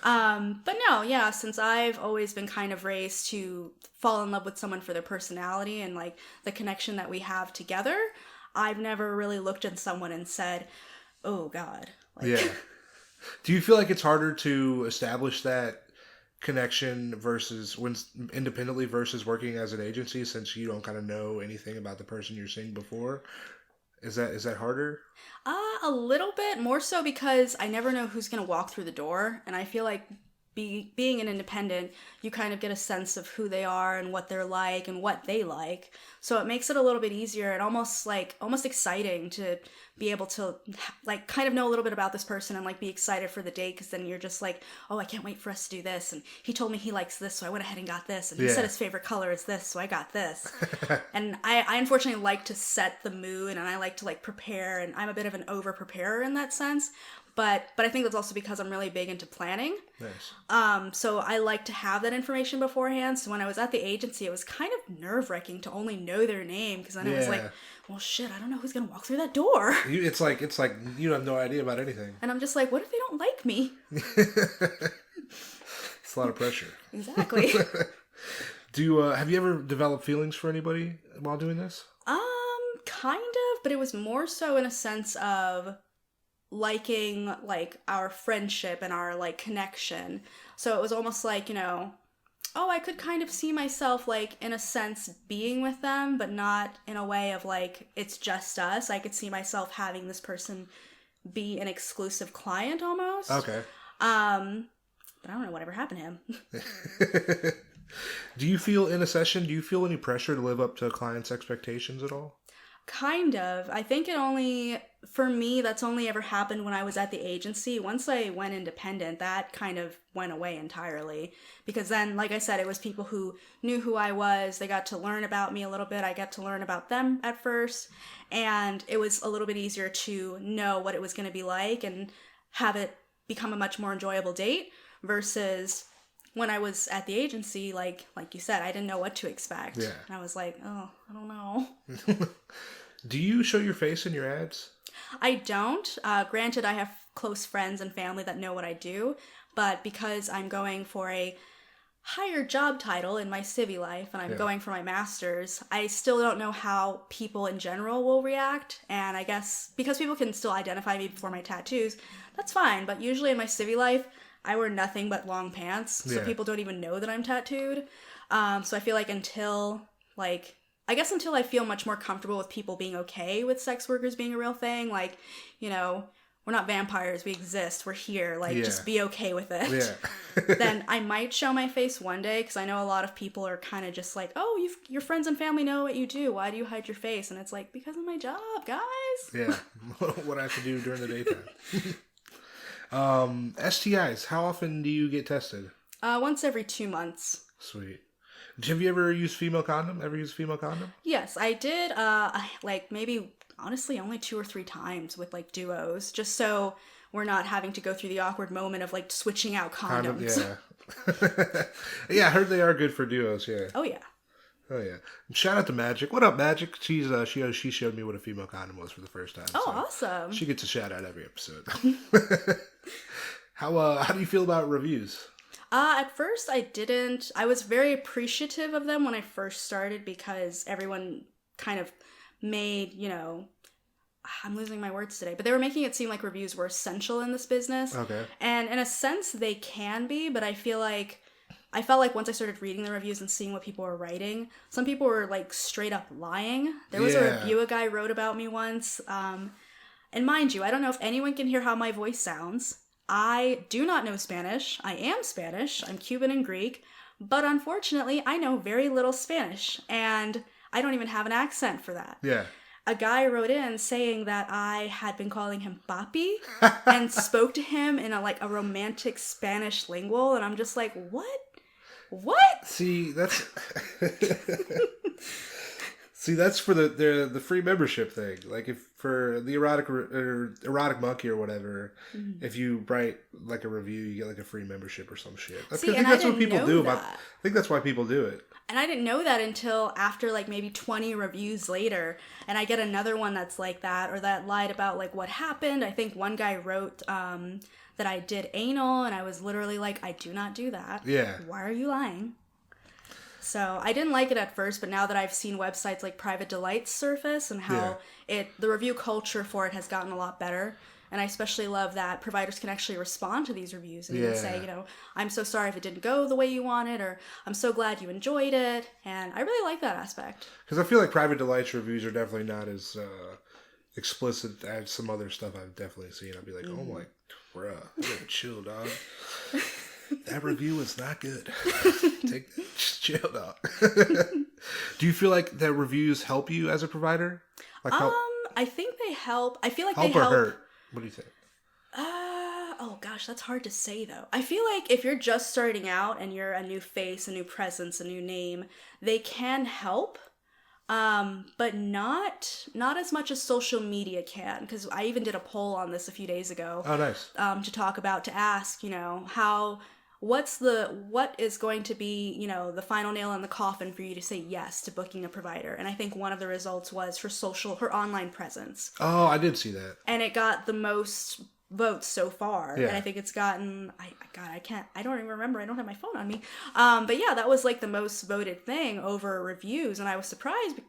But no, yeah, since I've always been kind of raised to fall in love with someone for their personality and like the connection that we have together, I've never really looked at someone and said, "Oh God." Like, Yeah. Do you feel like it's harder to establish that connection independently versus working as an agency, since you don't kind of know anything about the person you're seeing before? Is that harder? A little bit more so because I never know who's gonna walk through the door, and I feel like being an independent, you kind of get a sense of who they are and what they're like and what they like. So it makes it a little bit easier and almost exciting to be able to like kind of know a little bit about this person and like be excited for the date, because then you're just like, "Oh, I can't wait for us to do this, and he told me he likes this, so I went ahead and got this, and he said his favorite color is this, so I got this." And I unfortunately like to set the mood, and I like to like prepare, and I'm a bit of an over preparer in that sense. But I think that's also because I'm really big into planning. Nice. So I like to have that information beforehand. So when I was at the agency, it was kind of nerve-wracking to only know their name, because then it was like, well, shit, I don't know who's gonna walk through that door. It's like you have no idea about anything. And I'm just like, what if they don't like me? It's a lot of pressure. Exactly. Have you ever developed feelings for anybody while doing this? Kind of, but it was more so in a sense of liking like our friendship and our like connection. So it was almost like, oh, I could kind of see myself like in a sense being with them, but not in a way of like it's just us. I could see myself having this person be an exclusive client almost. Okay. But I don't know whatever happened to him. Do you feel any pressure to live up to a client's expectations at all? Kind of. I think for me, that's only ever happened when I was at the agency. Once I went independent, that kind of went away entirely. Because then, like I said, it was people who knew who I was. They got to learn about me a little bit. I got to learn about them at first. And it was a little bit easier to know what it was going to be like and have it become a much more enjoyable date versus when I was at the agency, like you said, I didn't know what to expect. Yeah. And I was like, oh, I don't know. Do you show your face in your ads? I don't. Granted, I have close friends and family that know what I do, but because I'm going for a higher job title in my civvy life and I'm going for my master's, I still don't know how people in general will react. And I guess because people can still identify me before my tattoos, that's fine. But usually in my civvy life, I wear nothing but long pants, so people don't even know that I'm tattooed. So I feel like until like I guess until I feel much more comfortable with people being okay with sex workers being a real thing, like, you know, we're not vampires, we exist, we're here, like, Yeah. just be okay with it. Yeah. Then I might show my face one day, because I know a lot of people are kind of just like, oh, your friends and family know what you do, why do you hide your face? And it's like, because of my job, guys. Yeah. What I have to do during the daytime. STIs, how often do you get tested? Once every 2 months. Sweet. Have you ever used female condom? Ever used female condom? Yes, I did, like, maybe, honestly, only 2 or 3 times with, like, duos, just so we're not having to go through the awkward moment of, like, switching out condoms. Yeah. Yeah, I heard they are good for duos, yeah. Oh, yeah. Oh, yeah. Shout out to Magic. What up, Magic? She showed me what a female condom was for the first time. Oh, so awesome. She gets a shout out every episode. How do you feel about reviews? At first I didn't. I was very appreciative of them when I first started, because everyone kind of made, I'm losing my words today, but they were making it seem like reviews were essential in this business. Okay. And in a sense they can be, but I felt like once I started reading the reviews and seeing what people were writing, some people were like straight up lying. There was a review a guy wrote about me once. And mind you, I don't know if anyone can hear how my voice sounds. I do not know Spanish. I am Spanish. I'm Cuban and Greek. But unfortunately, I know very little Spanish. And I don't even have an accent for that. Yeah. A guy wrote in saying that I had been calling him papi and spoke to him in a romantic Spanish lingual. And I'm just like, what? What? See, that's... See, that's for the free membership thing. Like, if for the erotic monkey or whatever, if you write like a review, you get like a free membership or some shit. I think that's what people do. I think that's why people do it. And I didn't know that until after like maybe 20 reviews later, and I get another one that's like that, or that lied about like what happened. I think one guy wrote that I did anal, and I was literally like, I do not do that. Yeah. Why are you lying? So I didn't like it at first, but now that I've seen websites like Private Delights surface and how the review culture for it has gotten a lot better. And I especially love that providers can actually respond to these reviews and even say, I'm so sorry if it didn't go the way you wanted, or I'm so glad you enjoyed it. And I really like that aspect. Because I feel like Private Delights reviews are definitely not as explicit as some other stuff I've definitely seen. I'll be like, oh my, bruh, you gotta chill, dog. That review is not good. Just chill, dog. Do you feel like that reviews help you as a provider? Like I think they help. I feel like help they help. Or hurt? What do you think? Oh gosh, that's hard to say though. I feel like if you're just starting out and you're a new face, a new presence, a new name, they can help. But not as much as social media can, because I even did a poll on this a few days ago. Oh, nice. To ask, what is going to be, the final nail in the coffin for you to say yes to booking a provider. And I think one of the results was her online presence. Oh, I did see that. And it got the most votes so far. Yeah. And I think it's gotten, I don't even remember. I don't have my phone on me. But yeah, that was like the most voted thing over reviews. And I was surprised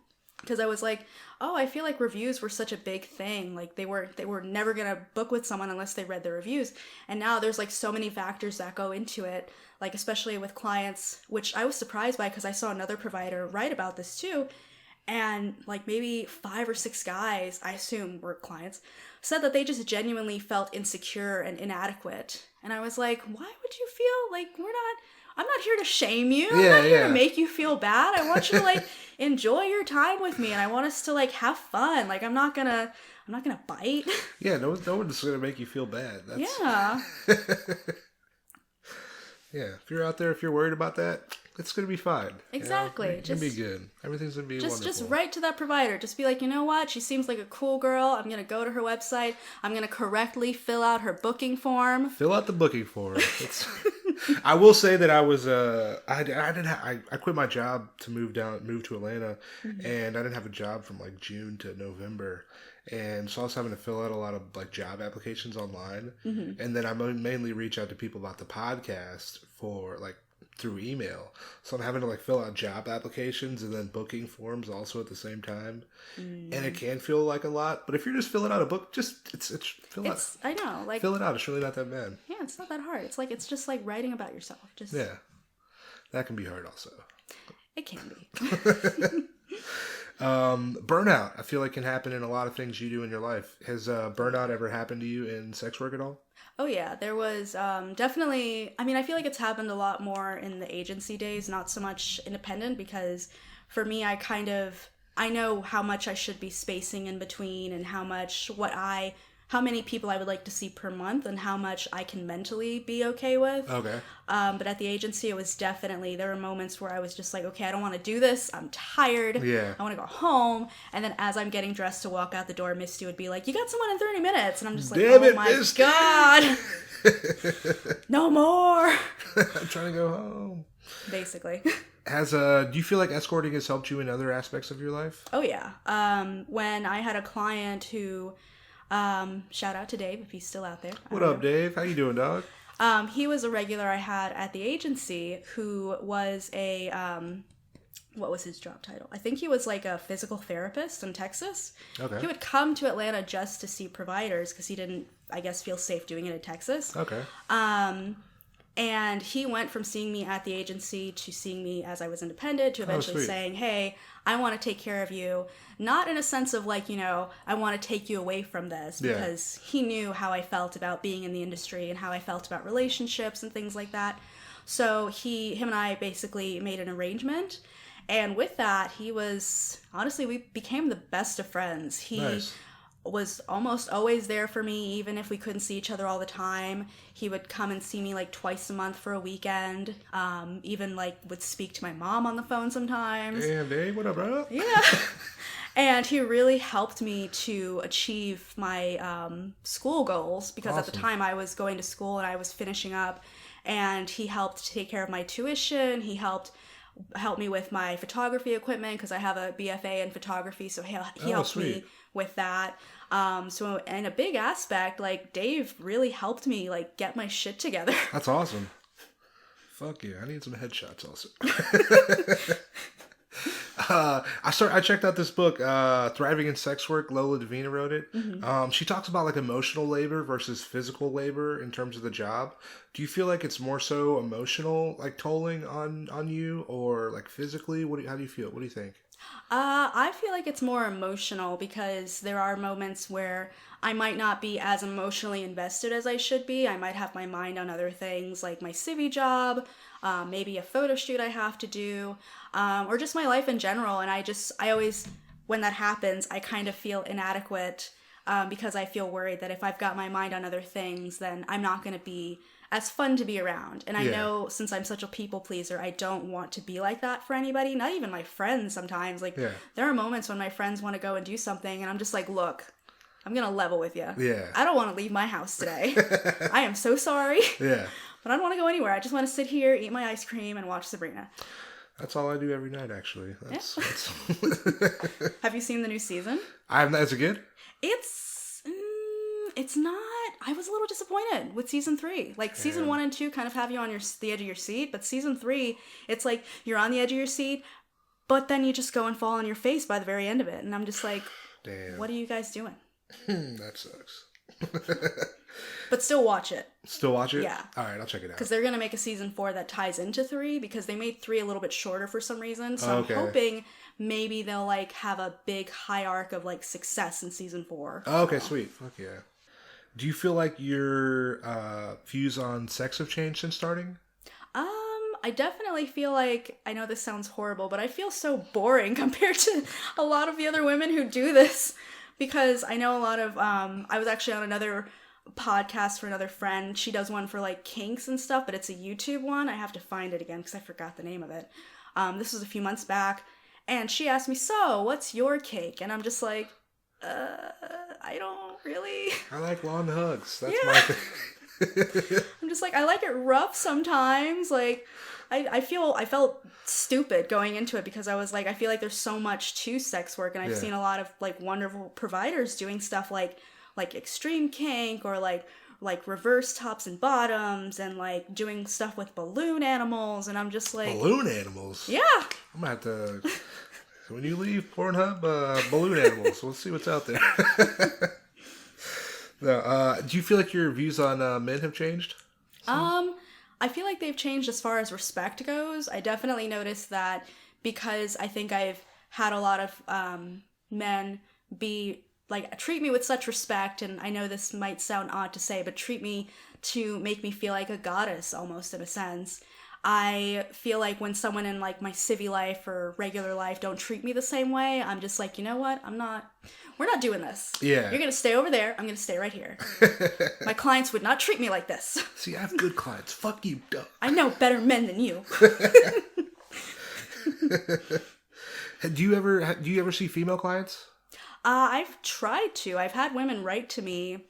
because I was like, oh, I feel like reviews were such a big thing. Like they were never going to book with someone unless they read the reviews. And now there's like so many factors that go into it, like especially with clients, which I was surprised by because I saw another provider write about this too. And like maybe 5 or 6 guys, I assume were clients, said that they just genuinely felt insecure and inadequate. And I was like, why would you feel like I'm not here to shame you. I'm not here to make you feel bad. I want you to like enjoy your time with me, and I want us to like have fun. Like I'm not gonna bite. Yeah, no one's gonna make you feel bad. Yeah. Yeah, if you're out there, if you're worried about that, it's gonna be fine. Exactly. It's gonna be good. Everything's gonna be wonderful. Just write to that provider. Just be like, you know what? She seems like a cool girl. I'm gonna go to her website. I'm gonna correctly fill out her booking form. Fill out the booking form. I will say that I was I quit my job to move to Atlanta, and I didn't have a job from like June to November. And so I was having to fill out a lot of like job applications online. And then I mainly reach out to people about the podcast for like through email. So I'm having to like fill out job applications and then booking forms also at the same time. And it can feel like a lot, but if you're just filling out a book, just fill out. I know, like fill it out. It's really not that bad. Yeah, it's not that hard. It's just like writing about yourself. Yeah. That can be hard also. It can be. Burnout, I feel like can happen in a lot of things you do in your life. Has burnout ever happened to you in sex work at all? Oh yeah, there was definitely. I mean, I feel like it's happened a lot more in the agency days, not so much independent, because for me, I know how much I should be spacing in between, and how many people I would like to see per month, and how much I can mentally be okay with. Okay. But at the agency, it was definitely, there were moments where I was just like, okay, I don't want to do this. I'm tired. Yeah. I want to go home. And then as I'm getting dressed to walk out the door, Misty would be like, you got someone in 30 minutes. And I'm just like, Damn oh it, my Misty. God. No more. I'm trying to go home. Basically. Do you feel like escorting has helped you in other aspects of your life? Oh, yeah. When I had a client who, shout out to Dave if he's still out there. What up, Dave? How you doing, dog? He was a regular I had at the agency who was what was his job title? I think he was like a physical therapist in Texas. Okay. He would come to Atlanta just to see providers because he didn't, I guess, feel safe doing it in Texas. Okay. And he went from seeing me at the agency to seeing me as I was independent to eventually saying, hey, I want to take care of you. Not in a sense of like, I want to take you away from this, because he knew how I felt about being in the industry and how I felt about relationships and things like that. So him and I basically made an arrangement. And with that, we became the best of friends. He was almost always there for me, even if we couldn't see each other all the time. He would come and see me like twice a month for a weekend. Even like would speak to my mom on the phone sometimes. Damn, Dave, what up, bro? Yeah. And he really helped me to achieve my school goals, because at the time I was going to school and I was finishing up, and he helped take care of my tuition. He helped me with my photography equipment because I have a BFA in photography, so he helped me with that. So in a big aspect, like Dave really helped me like get my shit together. That's awesome. Fuck yeah, I need some headshots also. I checked out this book, Thriving in Sex Work. Lola Davina wrote it. Mm-hmm. She talks about like emotional labor versus physical labor in terms of the job. Do you feel like it's more so emotional, like tolling on you, or like physically? How do you feel? What do you think? I feel like it's more emotional, because there are moments where I might not be as emotionally invested as I should be. I might have my mind on other things like my civvy job, maybe a photo shoot I have to do, or just my life in general. And I always, when that happens, I kind of feel inadequate, because I feel worried that if I've got my mind on other things, then I'm not going to be as fun to be around. And I know, since I'm such a people pleaser, I don't want to be like that for anybody, not even my friends sometimes. Like, there are moments when my friends want to go and do something, and I'm just like, look, I'm going to level with you. Yeah. I don't want to leave my house today. I am so sorry. Yeah. But I don't want to go anywhere. I just want to sit here, eat my ice cream, and watch Sabrina. That's all I do every night, actually. That's... Have you seen the new season? Is it good? It's not. I was a little disappointed with season 3. Like, season 1 and 2 kind of have you on the edge of your seat, but season 3, it's like you're on the edge of your seat, but then you just go and fall on your face by the very end of it. And I'm just like, damn, what are you guys doing? That sucks. But still watch it. Still watch it? Yeah. All right, I'll check it out. Because they're going to make a season 4 that ties into 3, because they made 3 a little bit shorter for some reason. So I'm hoping maybe they'll like have a big high arc of like success in season 4. Oh, okay, sweet. Fuck yeah. Do you feel like your views on sex have changed since starting? I definitely feel like, I know this sounds horrible, but I feel so boring compared to a lot of the other women who do this, because I know a lot of, I was actually on another podcast for another friend. She does one for like kinks and stuff, but it's a YouTube one. I have to find it again because I forgot the name of it. This was a few months back, and she asked me, so what's your kink? And I'm just like, I don't really. I like long hugs. That's my thing. I'm just like, I like it rough sometimes. Like, I felt stupid going into it, because I was like, I feel like there's so much to sex work, and I've seen a lot of like wonderful providers doing stuff like extreme kink, or like reverse tops and bottoms, and like doing stuff with balloon animals, and I'm just like, balloon animals? Yeah. I'm gonna have to. When you leave Pornhub, balloon animals. We'll see what's out there. No, do you feel like your views on men have changed? I feel like they've changed as far as respect goes. I definitely noticed that, because I think I've had a lot of men be like treat me with such respect, and I know this might sound odd to say, but treat me to make me feel like a goddess almost in a sense. I feel like when someone in like my civvy life or regular life don't treat me the same way, I'm just like, you know what? We're not doing this. Yeah. You're going to stay over there. I'm going to stay right here. My clients would not treat me like this. See, I have good clients. Fuck you, duh. I know better men than you. Do you ever see female clients? I've tried to. I've had women write to me,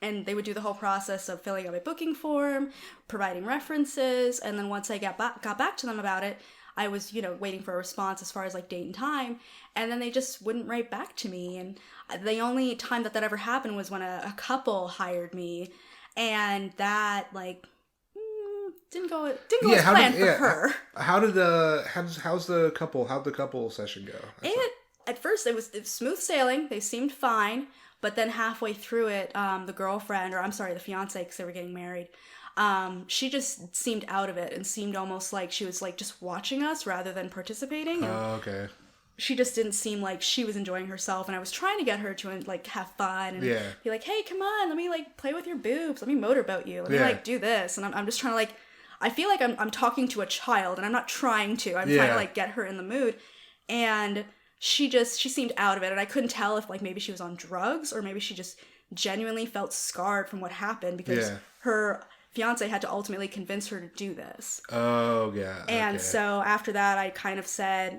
and they would do the whole process of filling out my booking form, providing references, and then once I got back to them about it, I was, waiting for a response as far as like date and time, and then they just wouldn't write back to me. And the only time that ever happened was when a couple hired me, and that like didn't go as planned for her. How'd the couple session go? At first it was smooth sailing. They seemed fine. But then halfway through it, the fiance, because they were getting married, she just seemed out of it and seemed almost like she was like just watching us rather than participating. Oh, okay. She just didn't seem like she was enjoying herself, and I was trying to get her to like have fun and be like, hey, come on, let me like play with your boobs, let me motorboat you, let me like do this, and I'm just trying to like, I feel like I'm talking to a child, and I'm not trying to. I'm trying to like get her in the mood, and she seemed out of it, and I couldn't tell if like maybe she was on drugs or maybe she just genuinely felt scarred from what happened because her fiance had to ultimately convince her to do this. Oh, yeah. And so after that, I kind of said,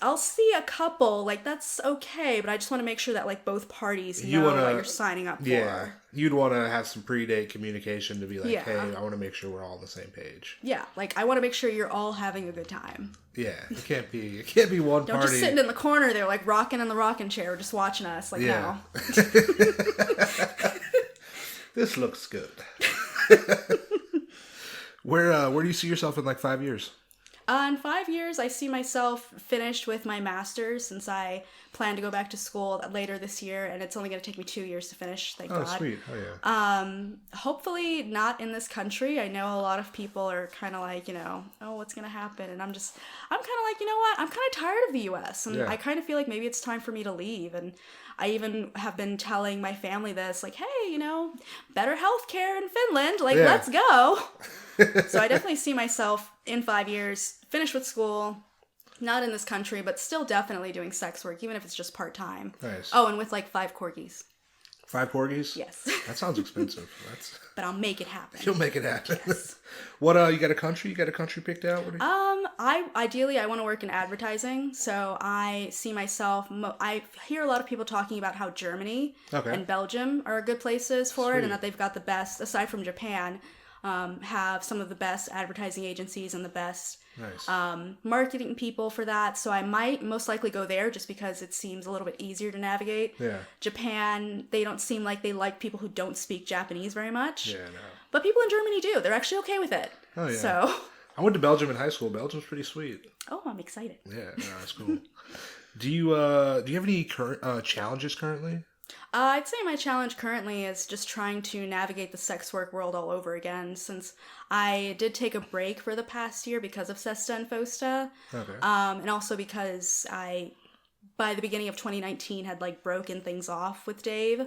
I'll see a couple, like that's okay, but I just want to make sure that like both parties know what you're signing up for. Yeah. You'd want to have some pre-date communication to be like, hey, I want to make sure we're all on the same page. Yeah, like I want to make sure you're all having a good time. Yeah, it can't be one Don't party. just sitting in the corner there, like rocking in the rocking chair, just watching us. Like, no. This looks good. Where do you see yourself in like 5 years? In 5 years, I see myself finished with my master's, since I plan to go back to school later this year, and it's only going to take me 2 years to finish, thank God. Oh, sweet. Oh, yeah. Hopefully not in this country. I know a lot of people are kind of like, oh, what's going to happen? And I'm kind of like, you know what? I'm kind of tired of the U.S., and I kind of feel like maybe it's time for me to leave. And I even have been telling my family this, like, hey, better healthcare in Finland. Like, let's go. So I definitely see myself in 5 years, finished with school, not in this country, but still definitely doing sex work, even if it's just part-time. Nice. Oh, and with like 5 corgis. 5 corgis? Yes. That sounds expensive. But I'll make it happen. You'll make it happen. Yes. What, you got a country? You got a country picked out? Ideally, I want to work in advertising, so I see myself, I hear a lot of people talking about how Germany and Belgium are good places for it, and that they've got the best, aside from Japan, have some of the best advertising agencies and the best marketing people for that. So I might most likely go there just because it seems a little bit easier to navigate. Yeah. Japan, they don't seem like they like people who don't speak Japanese very much. Yeah, no. But people in Germany do. They're actually okay with it. Oh, yeah. So I went to Belgium in high school. Belgium's pretty sweet. Oh, I'm excited. Yeah, no, that's cool. Do you have any current challenges currently? I'd say my challenge currently is just trying to navigate the sex work world all over again, since I did take a break for the past year because of SESTA and FOSTA. Okay. And also because I, by the beginning of 2019, had like broken things off with Dave.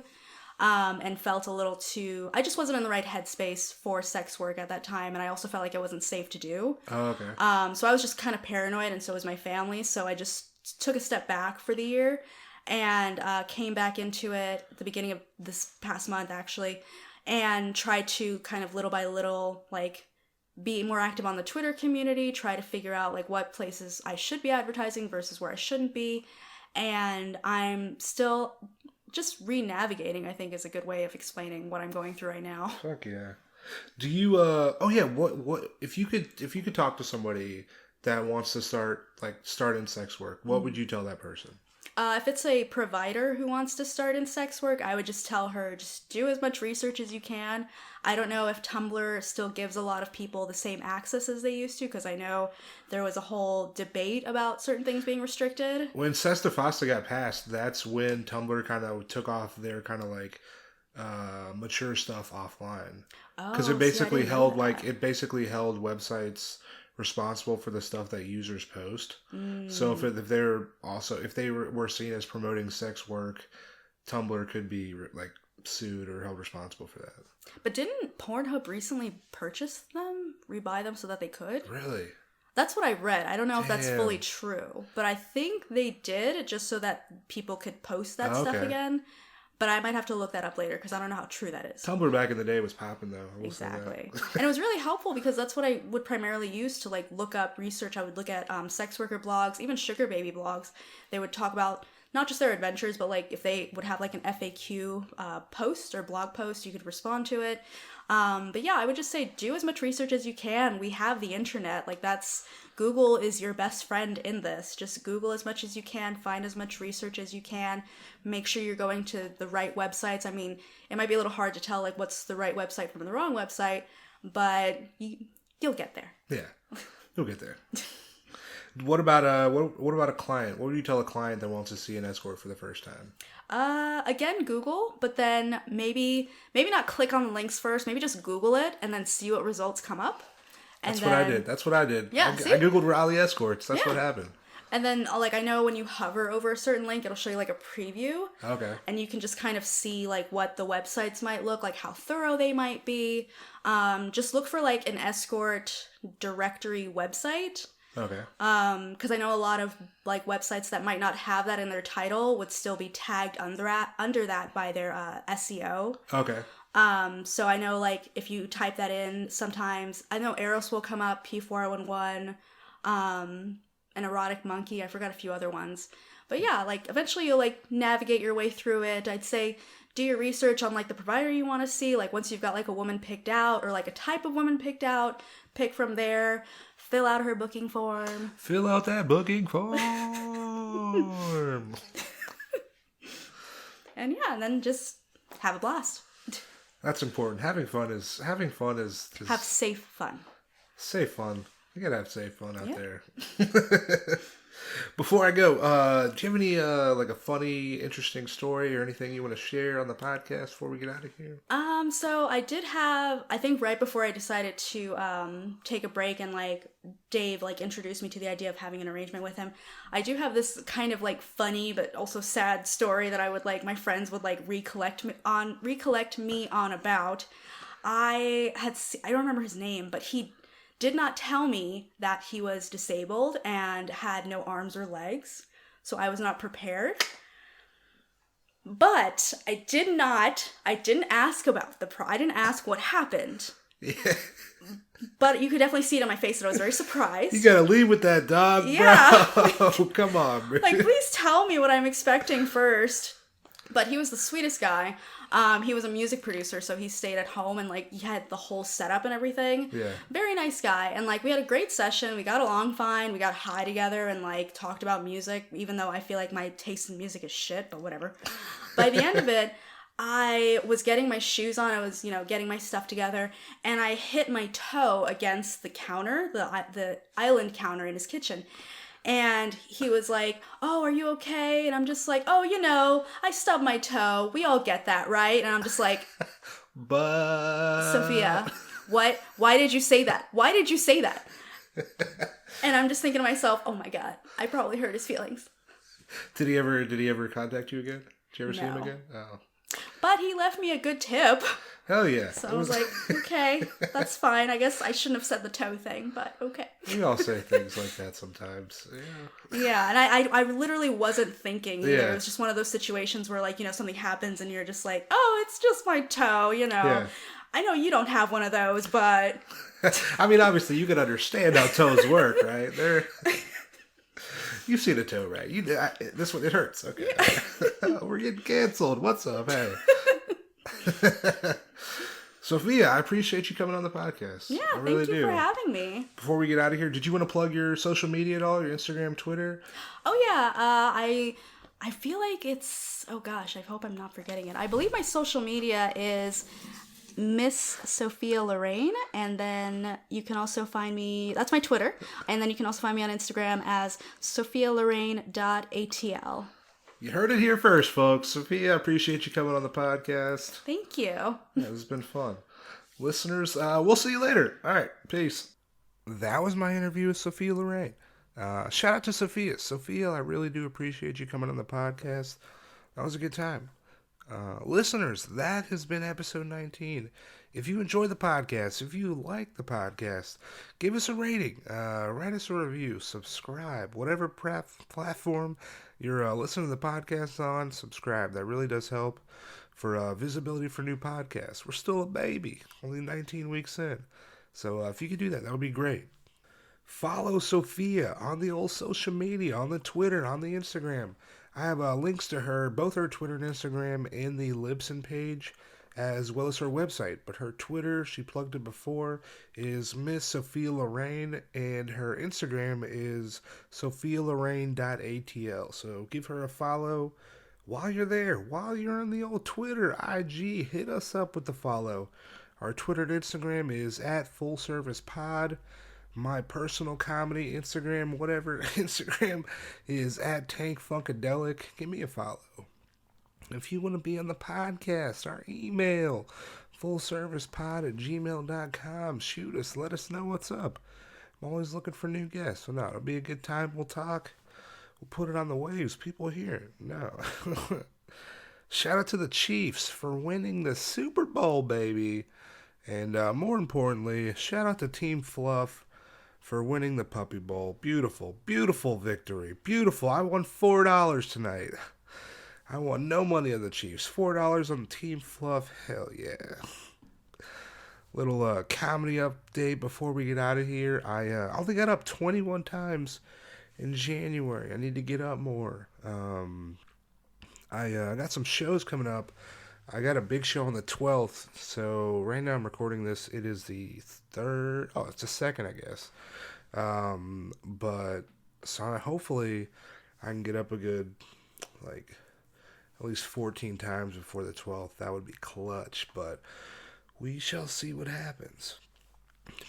And felt a little too... I just wasn't in the right headspace for sex work at that time, and I also felt like it wasn't safe to do. Oh, okay. So I was just kind of paranoid, and so was my family, so I just took a step back for the year, and came back into it at the beginning of this past month, actually, and tried to kind of little by little, like, be more active on the Twitter community, try to figure out, like, what places I should be advertising versus where I shouldn't be, and I'm still... just re-navigating, I think, is a good way of explaining what I'm going through right now. Fuck yeah. Do you what if you could talk to somebody that wants to start in sex work, what would you tell that person? If it's a provider who wants to start in sex work, I would just tell her, just do as much research as you can. I don't know if Tumblr still gives a lot of people the same access as they used to, because I know there was a whole debate about certain things being restricted. When SESTA FOSTA got passed, that's when Tumblr kind of took off their kind of like mature stuff offline. Because it basically held websites responsible for the stuff that users post. So if they were seen as promoting sex work, Tumblr could be like sued or held responsible for that. But didn't Pornhub recently purchase them, rebuy them so that they could? Really? That's what I read. I don't know if that's Damn. fully true, but I think they did just so that people could post that stuff again. But I might have to look that up later because I don't know how true that is. Tumblr back in the day was popping though. Exactly. And it was really helpful because that's what I would primarily use to like look up research. I would look at sex worker blogs, even sugar baby blogs. They would talk about not just their adventures, but like if they would have like an FAQ post or blog post, you could respond to it. But yeah, I would just say do as much research as you can. We have the internet. Like Google is your best friend in this. Just Google as much as you can, find as much research as you can, make sure you're going to the right websites. I mean, it might be a little hard to tell like what's the right website from the wrong website, but you'll get there. Yeah, you'll get there. What about a client? What would you tell a client that wants to see an escort for the first time? Again, Google, but then maybe not click on the links first. Maybe just Google it and then see what results come up. That's what I did. Yeah, I Googled Raleigh escorts. That's what happened. And then, like, I know when you hover over a certain link, it'll show you, like, a preview. Okay. And you can just kind of see, like, what the websites might look like, how thorough they might be. Just look for, like, an escort directory website. Okay. Because I know a lot of, like, websites that might not have that in their title would still be tagged under that by their SEO. Okay. So I know, like, if you type that in, sometimes, I know Eros will come up, P411, an erotic monkey, I forgot a few other ones. But yeah, like, eventually you'll, like, navigate your way through it. I'd say do your research on, like, the provider you want to see. Like, once you've got, like, a woman picked out or, like, a type of woman picked out, pick from there, fill out her booking form. Fill out that booking form. And yeah, and then just have a blast. That's important. Having fun is just have safe fun. Safe fun. You gotta have safe fun out there. Before I go, do you have any like a funny, interesting story or anything you want to share on the podcast before we get out of here? So I did have, I think right before I decided to take a break and like Dave like introduced me to the idea of having an arrangement with him, I do have this kind of like funny but also sad story that I would like my friends would like recollect me on about. I don't remember his name, but he did not tell me that he was disabled and had no arms or legs, so I was not prepared. But I didn't ask about I didn't ask what happened. Yeah. But you could definitely see it on my face that I was very surprised. You gotta leave with that, dog, yeah. Bro. Come on, man. Like, please tell me what I'm expecting first. But he was the sweetest guy. He was a music producer, so he stayed at home and, like, he had the whole setup and everything. Yeah. Very nice guy. And, like, we had a great session. We got along fine. We got high together and, like, talked about music, even though I feel like my taste in music is shit, but whatever. By the end of it, I was getting my shoes on. I was, getting my stuff together, and I hit my toe against the counter, the island counter in his kitchen. And he was like, "Oh, are you okay?" And I'm just like, "Oh, I stubbed my toe. We all get that, right?" And I'm just like, but Sophia, what? Why did you say that? Why did you say that? And I'm just thinking to myself, oh my God, I probably hurt his feelings. Did he ever contact you again? Did you ever see him again? Oh. But he left me a good tip. Hell yeah. So I was like, okay, that's fine. I guess I shouldn't have said the toe thing, but okay. We all say things like that sometimes. Yeah, and I literally wasn't thinking either. Yeah. It was just one of those situations where, like, something happens and you're just like, oh, it's just my toe, Yeah. I know you don't have one of those, but... I mean, obviously, you can understand how toes work, right? You've seen a toe, right? This one, it hurts. Okay. Yeah. We're getting canceled. What's up? Hey. Sophia, I appreciate you coming on the podcast. Yeah, I really thank you for having me. Before we get out of here, did you want to plug your social media at all? Your Instagram, Twitter? Oh, yeah. I feel like it's... Oh, gosh. I hope I'm not forgetting it. I believe my social media is... Miss Sofia Lorraine, and then you can also find me, that's my Twitter, and then you can also find me on Instagram as sofialorraine.atl. You heard it here first, folks. Sophia, I appreciate you coming on the podcast. Thank you. Yeah, this has been fun. Listeners, we'll see you later. All right, peace. that was my interview with Sophia Lorraine. Shout out to Sophia. Sophia, I really do appreciate you coming on the podcast. That was a good time. Listeners, that has been episode 19. If you enjoy the podcast, if you like the podcast, give us a rating, write us a review, subscribe, whatever platform you're listening to the podcast on, subscribe. That really does help for visibility for new podcasts. We're still a baby, only 19 weeks in. So if you could do that, that would be great. Follow Sophia on the old social media, on the Twitter, on the Instagram. I have links to her, both her Twitter and Instagram, in the Libsyn page, as well as her website. But her Twitter, she plugged it before, is Miss Sophia Lorraine, and her Instagram is sophialorraine.atl. So give her a follow while you're there, while you're on the old Twitter, IG, hit us up with the follow. Our Twitter and Instagram is at Full Service Pod. My personal comedy Instagram, whatever Instagram, is at Tank Funkadelic. Give me a follow. If you want to be on the podcast, our email, fullservicepod@gmail.com. Shoot us. Let us know what's up. I'm always looking for new guests. So, no, it'll be a good time. We'll talk. We'll put it on the waves. People hear it. No. Shout out to the Chiefs for winning the Super Bowl, baby. And more importantly, shout out to Team Fluff for winning the Puppy Bowl. Beautiful, beautiful victory. Beautiful. I won $4 tonight. I won no money on the Chiefs. $4 on Team Fluff. Hell yeah. Little comedy update before we get out of here. I only got up 21 times in January. I need to get up more. I got some shows coming up. I got a big show on the 12th. So right now I'm recording this. It is the 3rd. Oh, it's the 2nd, I guess. But so hopefully I can get up a good, like, at least 14 times before the 12th. That would be clutch, but we shall see what happens.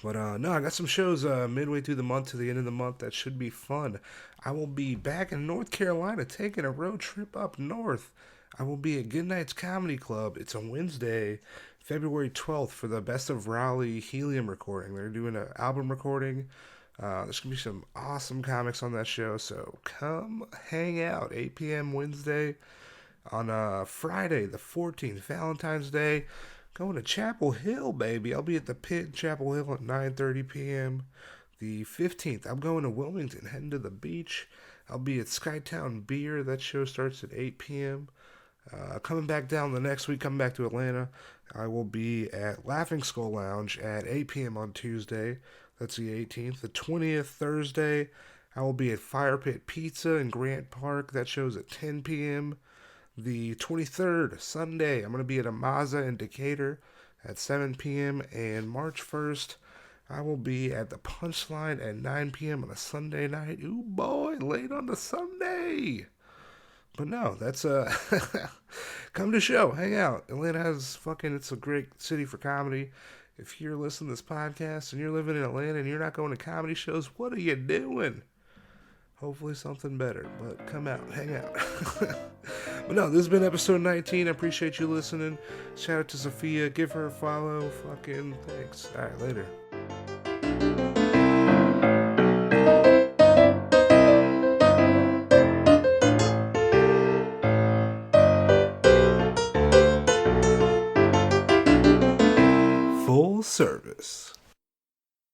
But no, I got some shows midway through the month to the end of the month that should be fun. I will be back in North Carolina taking a road trip up north. I will be at Goodnight's Comedy Club. It's on Wednesday, February 12th for the Best of Raleigh Helium recording. They're doing an album recording. There's going to be some awesome comics on that show, so come hang out. 8 p.m. Wednesday. On Friday, the 14th, Valentine's Day, going to Chapel Hill, baby. I'll be at the Pit in Chapel Hill at 9:30 p.m. The 15th, I'm going to Wilmington, heading to the beach. I'll be at Skytown Beer. That show starts at 8 p.m. Coming back down the next week, coming back to Atlanta, I will be at Laughing Skull Lounge at 8 p.m. on Tuesday. That's the 18th. The 20th, Thursday, I will be at Fire Pit Pizza in Grant Park. That show's at 10 p.m. The 23rd, Sunday, I'm going to be at Amaza in Decatur at 7 p.m. And March 1st, I will be at the Punchline at 9 p.m. on a Sunday night. Ooh, boy, late on the Sunday. But no, that's come to show, hang out. Atlanta has it's a great city for comedy. If you're listening to this podcast and you're living in Atlanta and you're not going to comedy shows, what are you doing? Hopefully something better, but come out, hang out. But no, this has been episode 19. I appreciate you listening. Shout out to Sophia. Give her a follow. Fucking thanks. All right, later. Full service.